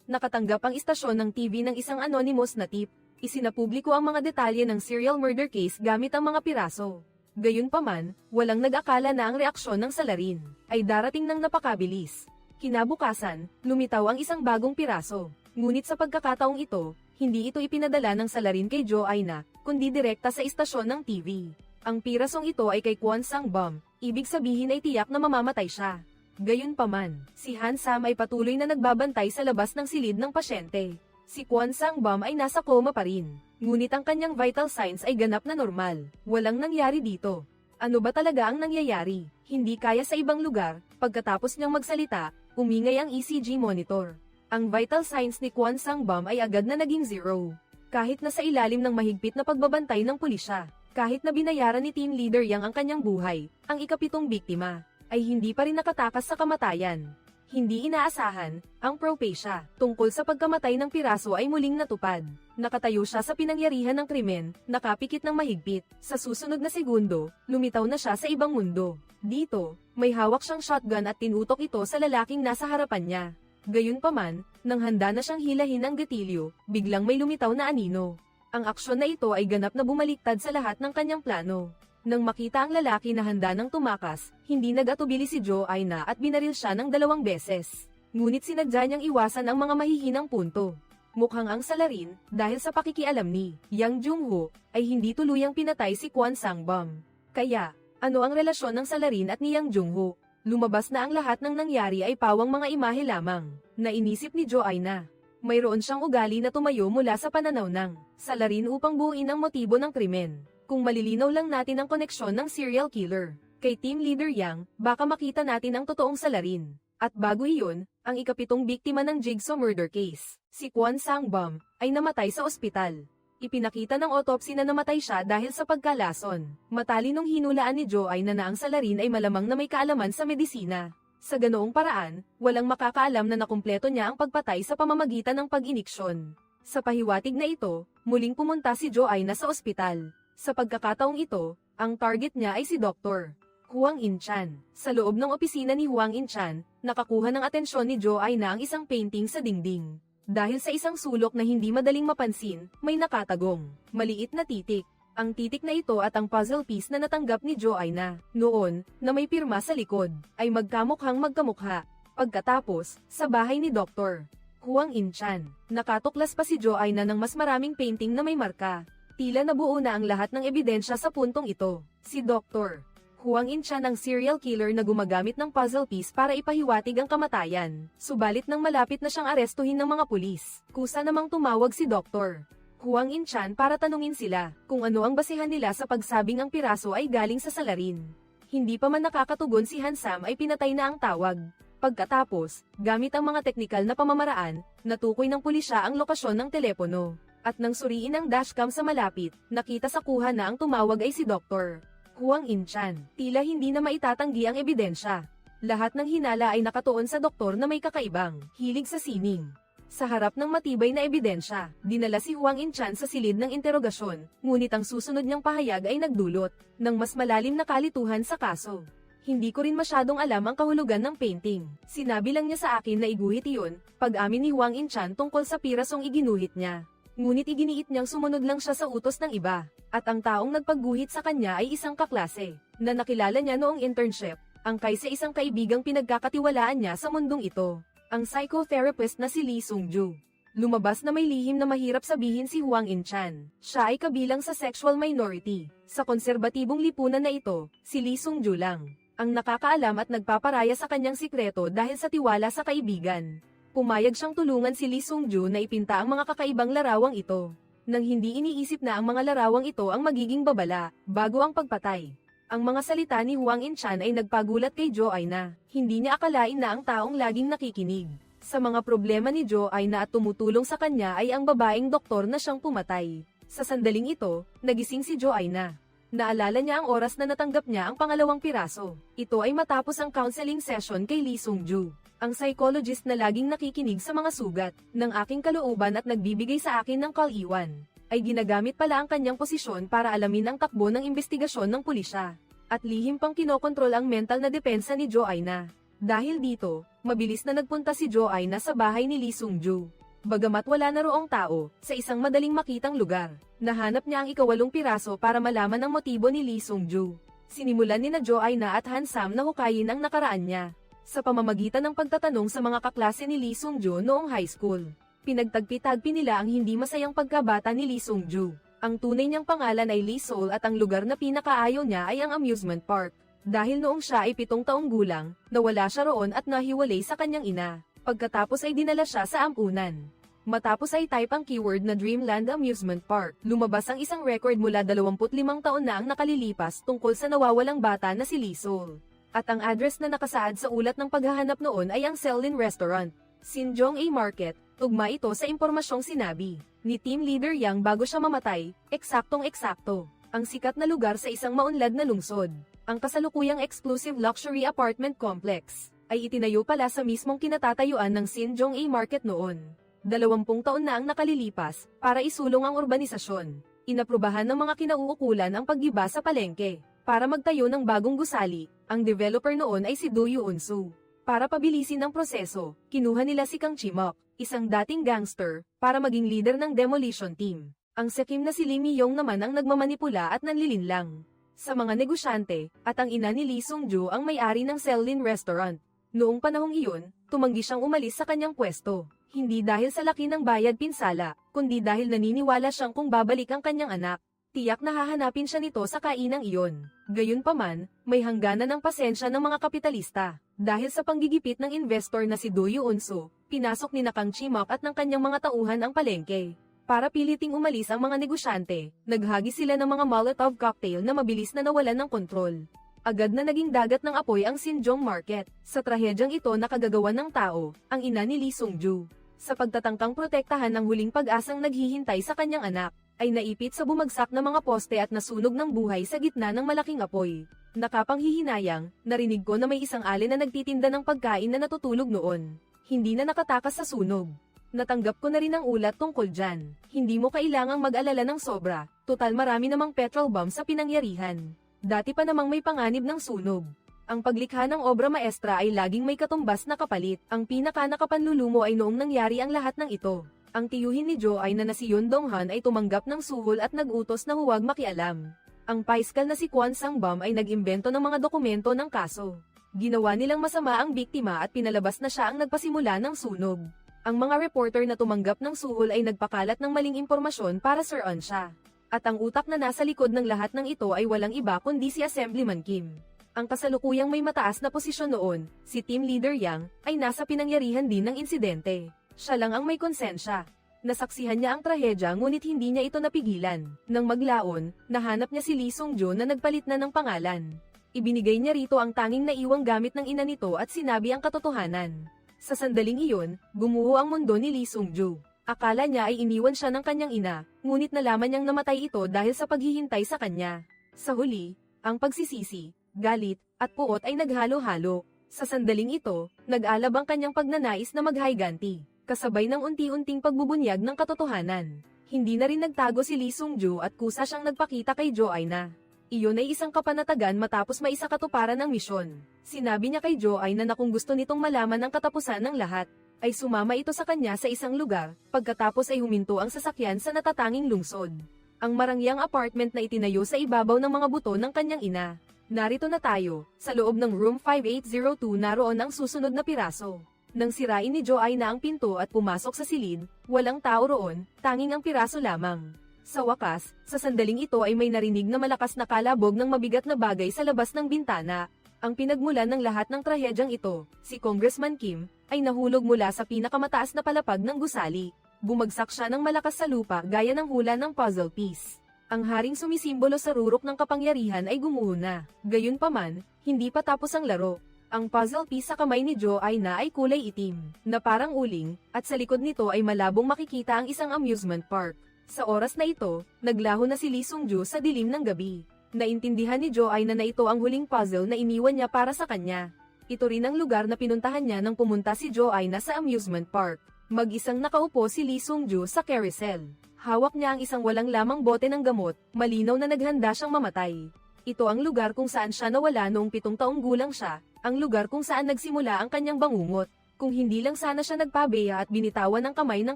nakatanggap ang istasyon ng TV ng isang anonymous na tip. Isinapubliko ang mga detalye ng serial murder case gamit ang mga piraso. Gayunpaman, walang nag-akala na ang reaksyon ng salarin ay darating ng napakabilis. Kinabukasan, lumitaw ang isang bagong piraso. Ngunit sa pagkakataong ito, hindi ito ipinadala ng salarin kay Joanna, kundi direkta sa istasyon ng TV. Ang pirasong ito ay kay Kwon Sang-bum, ibig sabihin ay tiyak na mamamatay siya. Gayunpaman, si Han Sam ay patuloy na nagbabantay sa labas ng silid ng pasyente. Si Kwon Sang-bum ay nasa coma pa rin, ngunit ang kanyang vital signs ay ganap na normal. Walang nangyari dito. Ano ba talaga ang nangyayari? Hindi kaya sa ibang lugar. Pagkatapos niyang magsalita, umingay ang ECG monitor. Ang vital signs ni Kwon Sang-bum ay agad na naging 0. Kahit na sa ilalim ng mahigpit na pagbabantay ng pulisya. Kahit na binayaran ni Team Leader Yang ang kanyang buhay, ang ikapitong biktima ay hindi pa rin nakatakas sa kamatayan. Hindi inaasahan, ang propesya tungkol sa pagkamatay ng piraso ay muling natupad. Nakatayo siya sa pinangyarihan ng krimen, nakapikit ng mahigpit. Sa susunod na segundo, lumitaw na siya sa ibang mundo. Dito, may hawak siyang shotgun at tinutok ito sa lalaking nasa harapan niya. Gayunpaman, nang handa na siyang hilahin ang gatilyo, biglang may lumitaw na anino. Ang aksyon na ito ay ganap na bumaliktad sa lahat ng kanyang plano. Nang makita ang lalaki na handa nang tumakas, hindi nag-atubili si Joanna at binaril siya ng 2 beses. Ngunit sinadya niyang iwasan ang mga mahihinang punto. Mukhang ang salarin, dahil sa pakikialam ni Yang Jung-ho, ay hindi tuluyang pinatay si Kwon Sang-bum. Kaya, ano ang relasyon ng salarin at ni Yang Jung-ho? Lumabas na ang lahat ng nangyari ay pawang mga imahe lamang, na inisip ni Joanna. Mayroon siyang ugali na tumayo mula sa pananaw ng salarin upang buuin ang motibo ng krimen. Kung malilinaw lang natin ang koneksyon ng serial killer kay Team Leader Yang, baka makita natin ang totoong salarin. At bago iyon, ang ikapitong biktima ng Jigsaw murder case, si Kwon Sang-bum, ay namatay sa ospital. Ipinakita ng autopsy na namatay siya dahil sa pagkalason. Matalinong hinulaan ni Joanna na ang salarin ay malamang na may kaalaman sa medisina. Sa ganoong paraan, walang makakaalam na nakumpleto niya ang pagpatay sa pamamagitan ng pag-iniksyon. Sa pahiwatig na ito, muling pumunta si Joanna sa ospital. Sa pagkakataong ito, ang target niya ay si Dr. Huang In-chan. Sa loob ng opisina ni Huang In-chan, nakakuha ng atensyon ni Joanna ang isang painting sa dingding. Dahil sa isang sulok na hindi madaling mapansin, may nakatagong maliit na titik. Ang titik na ito at ang puzzle piece na natanggap ni Joanna noon, na may pirma sa likod, ay magkamukhang magkamukha. Pagkatapos, sa bahay ni Dr. Huang In-chan, nakatuklas pa si Joanna ng mas maraming painting na may marka. Tila nabuo na ang lahat ng ebidensya sa puntong ito. Si Dr. Huang In-chan ang serial killer na gumagamit ng puzzle piece para ipahiwatig ang kamatayan. Subalit nang malapit na siyang arestuhin ng mga pulis, kusa namang tumawag si Dr. Huang In-chan para tanungin sila kung ano ang basihan nila sa pagsabing ang piraso ay galing sa salarin. Hindi pa man nakakatugon si Han Sam ay pinatay na ang tawag. Pagkatapos, gamit ang mga teknikal na pamamaraan, natukoy ng pulisya ang lokasyon ng telepono. At nang suriin ang dashcam sa malapit, nakita sa kuha na ang tumawag ay si Dr. Huang In-chan. Tila hindi na maitatanggi ang ebidensya. Lahat ng hinala ay nakatuon sa doktor na may kakaibang hilig sa sining. Sa harap ng matibay na ebidensya, dinala si Huang In-chan sa silid ng interogasyon, ngunit ang susunod niyang pahayag ay nagdulot ng mas malalim na kalituhan sa kaso. Hindi ko rin masyadong alam ang kahulugan ng painting. Sinabi lang niya sa akin na iguhit iyon, pag-amin ni Huang In-chan tungkol sa pirasong iginuhit niya. Ngunit iginiit niyang sumunod lang siya sa utos ng iba, at ang taong nagpagguhit sa kanya ay isang kaklase, na nakilala niya noong internship, ang kaysa isang kaibigang pinagkakatiwalaan niya sa mundong ito. Ang psychotherapist na si Lee Sung-ju. Lumabas na may lihim na mahirap sabihin si Huang In-chan. Siya ay kabilang sa sexual minority. Sa konserbatibong lipunan na ito, si Lee Sung-ju lang ang nakakaalam at nagpaparaya sa kanyang sikreto dahil sa tiwala sa kaibigan. Pumayag siyang tulungan si Lee Sung-ju na ipinta ang mga kakaibang larawang ito, nang hindi iniisip na ang mga larawang ito ang magiging babala, bago ang pagpatay. Ang mga salita ni Huang In-chan ay nagpagulat kay Joanna. Hindi niya akalain na ang taong laging nakikinig sa mga problema ni Joanna at tumutulong sa kanya ay ang babaeng doktor na siyang pumatay. Sa sandaling ito, nagising si Joanna. Naalala niya ang oras na natanggap niya ang pangalawang piraso. Ito ay matapos ang counseling session kay Lee Sung-ju, ang psychologist na laging nakikinig sa mga sugat ng aking kalooban at nagbibigay sa akin ng kal-iwan. Ay ginagamit pala ang kanyang posisyon para alamin ang takbo ng investigasyon ng pulisya. at lihim pang kinokontrol ang mental na depensa ni Joanna. Dahil dito, mabilis na nagpunta si Joanna sa bahay ni Lee Sung-ju. Bagamat wala na roong tao, sa isang madaling makitang lugar, nahanap niya ang ika-8 piraso para malaman ang motibo ni Lee Sung-ju. Sinimulan ni na Joanna at Han-sam na hukayin ang nakaraan niya, sa pamamagitan ng pagtatanong sa mga kaklase ni Lee Sung-ju noong high school. Pinagtagpi-tagpi nila ang hindi masayang pagkabata ni Lee Sung-ju. Ang tunay niyang pangalan ay Lee Sol at ang lugar na pinakaayaw niya ay ang amusement park. Dahil noong siya ay 7 taong gulang, nawala siya roon at nahiwalay sa kanyang ina. Pagkatapos ay dinala siya sa ampunan. Matapos ay type ang keyword na Dreamland Amusement Park, lumabas ang isang record mula 25 taon na ang nakalilipas tungkol sa nawawalang bata na si Lee Sol. At ang address na nakasaad sa ulat ng paghahanap noon ay ang Selin Restaurant, Sinjong A Market. Tugma ito sa impormasyong sinabi ni Team Leader Yang bago siya mamatay, eksaktong-eksakto. Ang sikat na lugar sa isang maunlad na lungsod. Ang kasalukuyang exclusive luxury apartment complex ay itinayo pala sa mismong kinatatayuan ng Sinjong A Market noon. 20 taon na ang nakalilipas para isulong ang urbanisasyon. Inaprubahan ng mga kinauukulan ang paggiba sa palengke. Para magtayo ng bagong gusali, ang developer noon ay si Do Yoon-soo. Para pabilisin ang proseso, kinuha nila si Kang Chimok, isang dating gangster, para maging leader ng demolition team. Ang sakim na si Lee Mi-yong naman ang nagmamanipula at nanlilinlang sa mga negosyante, at ang ina ni Lee Sung-ju ang may-ari ng Selin Restaurant. Noong panahong iyon, tumanggi siyang umalis sa kanyang pwesto. Hindi dahil sa laki ng bayad pinsala, kundi dahil naniniwala siyang kung babalik ang kanyang anak, tiyak na hahanapin siya nito sa kainang iyon. Gayunpaman, may hangganan ng pasensya ng mga kapitalista. Dahil sa panggigipit ng investor na si Do Yoon-soo, pinasok ni Kang Chimok at ng kanyang mga tauhan ang palengke. Para piliting umalis ang mga negosyante, naghagi sila ng mga Molotov cocktail na mabilis na nawalan ng kontrol. Agad na naging dagat ng apoy ang Sinjong Market. Sa trahedyang ito na kagagawan ng tao, ang ina ni Lee Sung-ju, sa pagtatangkang protektahan ang huling pag-asang naghihintay sa kanyang anak, ay naipit sa bumagsak na mga poste at nasunog ng buhay sa gitna ng malaking apoy. Nakapanghihinayang, narinig ko na may isang alin na nagtitinda ng pagkain na natutulog noon. Hindi na nakatakas sa sunog. Natanggap ko na rin ang ulat tungkol dyan. Hindi mo kailangang mag-alala ng sobra, total marami namang petrol bomb sa pinangyarihan. Dati pa namang may panganib ng sunog. Ang paglikha ng obra maestra ay laging may katumbas na kapalit. Ang pinaka-nakapanlulumo ay noong nangyari ang lahat ng ito. Ang tiyuhin ni Jo ay na si Yoon Dong-han ay tumanggap ng suhol at nag-utos na huwag makialam. Ang paiskal na si Kwon Sang-bum ay nag-imbento ng mga dokumento ng kaso. Ginawa nilang masama ang biktima at pinalabas na siya ang nagpasimula ng sunog. Ang mga reporter na tumanggap ng suhol ay nagpakalat ng maling impormasyon para suruan siya. At ang utak na nasa likod ng lahat ng ito ay walang iba kundi si Assemblyman Kim. Ang kasalukuyang may mataas na posisyon noon, si Team Leader Yang, ay nasa pinangyarihan din ng insidente. Siya lang ang may konsensya. Nasaksihan niya ang trahedya ngunit hindi niya ito napigilan. Nang maglaon, nahanap niya si Lee Sung-ju na nagpalit na ng pangalan. Ibinigay niya rito ang tanging naiwang gamit ng ina nito at sinabi ang katotohanan. Sa sandaling iyon, gumuho ang mundo ni Lee Sung-ju. Akala niya ay iniwan siya ng kanyang ina, ngunit nalaman niyang namatay ito dahil sa paghihintay sa kanya. Sa huli, ang pagsisisi, galit, at puot ay naghalo-halo. Sa sandaling ito, nag-alab ang kanyang pagnanais na maghayganti, kasabay ng unti-unting pagbubunyag ng katotohanan. Hindi na rin nagtago si Lee Sung-ju at kusa siyang nagpakita kay Joanna. Iyon ay isang kapanatagan matapos maisakatuparan ng misyon. Sinabi niya kay Joanna na kung gusto nitong malaman ang katapusan ng lahat, ay sumama ito sa kanya sa isang lugar, pagkatapos ay huminto ang sasakyan sa natatanging lungsod. Ang marangyang apartment na itinayo sa ibabaw ng mga buto ng kanyang ina. Narito na tayo, sa loob ng room 5802 naroon ang susunod na piraso. Nang sirain ni Joanna ang pinto at pumasok sa silid, walang tao roon, tanging ang piraso lamang. Sa wakas, sa sandaling ito ay may narinig na malakas na kalabog ng mabigat na bagay sa labas ng bintana. Ang pinagmulan ng lahat ng trahedyang ito, si Congressman Kim, ay nahulog mula sa pinakamataas na palapag ng gusali. Bumagsak siya ng malakas sa lupa gaya ng hula ng puzzle piece. Ang haring sumisimbolo sa rurok ng kapangyarihan ay gumuho na. Gayunpaman, hindi pa tapos ang laro. Ang puzzle piece sa kamay ni Joanna ay kulay itim, na parang uling, at sa likod nito ay malabong makikita ang isang amusement park. Sa oras na ito, naglaho na si Lee Sung-ju sa dilim ng gabi. Naintindihan ni Joanna na ito ang huling puzzle na iniwan niya para sa kanya. Ito rin ang lugar na pinuntahan niya nang pumunta si Joanna sa amusement park. Mag-isang nakaupo si Lee Sung-ju sa carousel. Hawak niya ang isang walang lamang bote ng gamot, malinaw na naghanda siyang mamatay. Ito ang lugar kung saan siya nawala noong 7 taong gulang siya, ang lugar kung saan nagsimula ang kanyang bangungot. Kung hindi lang sana siya nagpabeya at binitawan ang kamay ng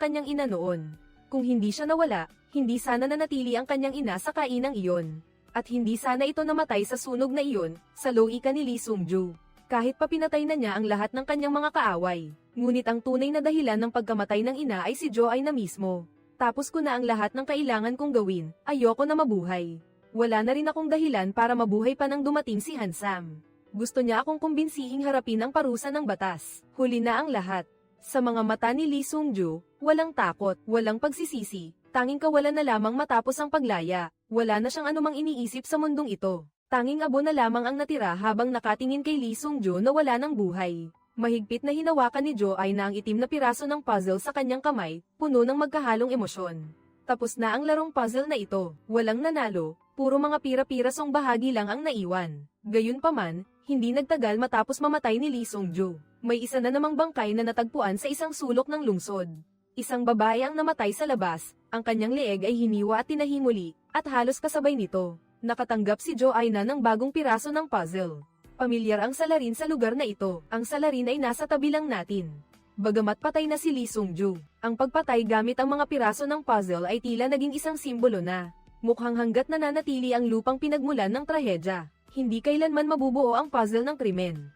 kanyang ina noon. Kung hindi siya nawala, hindi sana nanatili ang kanyang ina sa kainang iyon. At hindi sana ito namatay sa sunog na iyon, sa loika ni Lee Sung-ju. Kahit pa pinatay na niya ang lahat ng kanyang mga kaaway. Ngunit ang tunay na dahilan ng pagkamatay ng ina ay si Jo-ai na mismo. Tapos ko na ang lahat ng kailangan kong gawin, ayoko na mabuhay. Wala na rin akong dahilan para mabuhay pa nang dumating si Hansam. Gusto niya akong kumbensihing harapin ang parusa ng batas. Huli na ang lahat. Sa mga mata ni Lee Sung-ju, walang takot, walang pagsisisi, tanging kawalan na lamang matapos ang paglaya. Wala na siyang anumang iniisip sa mundong ito. Tanging abo na lamang ang natira habang nakatingin kay Lee Sung-ju na wala ng buhay. Mahigpit na hinawakan ni Jo-ai na ang itim na piraso ng puzzle sa kanyang kamay, puno ng magkahalong emosyon. Tapos na ang larong puzzle na ito, walang nanalo, puro mga pira-pirasong bahagi lang ang naiwan. Gayunpaman, hindi nagtagal matapos mamatay ni Lee Sung-ju. May isa na namang bangkay na natagpuan sa isang sulok ng lungsod. Isang babae ang namatay sa labas, ang kanyang leeg ay hiniwa at tinahimuli, at halos kasabay nito. Nakatanggap si Jo-ai na ng bagong piraso ng puzzle. Pamilyar ang salarin sa lugar na ito, ang salarin ay nasa tabi lang natin. Bagamat patay na si Lee Sung-ju, ang pagpatay gamit ang mga piraso ng puzzle ay tila naging isang simbolo na. Mukhang hanggat nananatili ang lupang pinagmulan ng trahedya, hindi kailanman mabubuo ang puzzle ng krimen.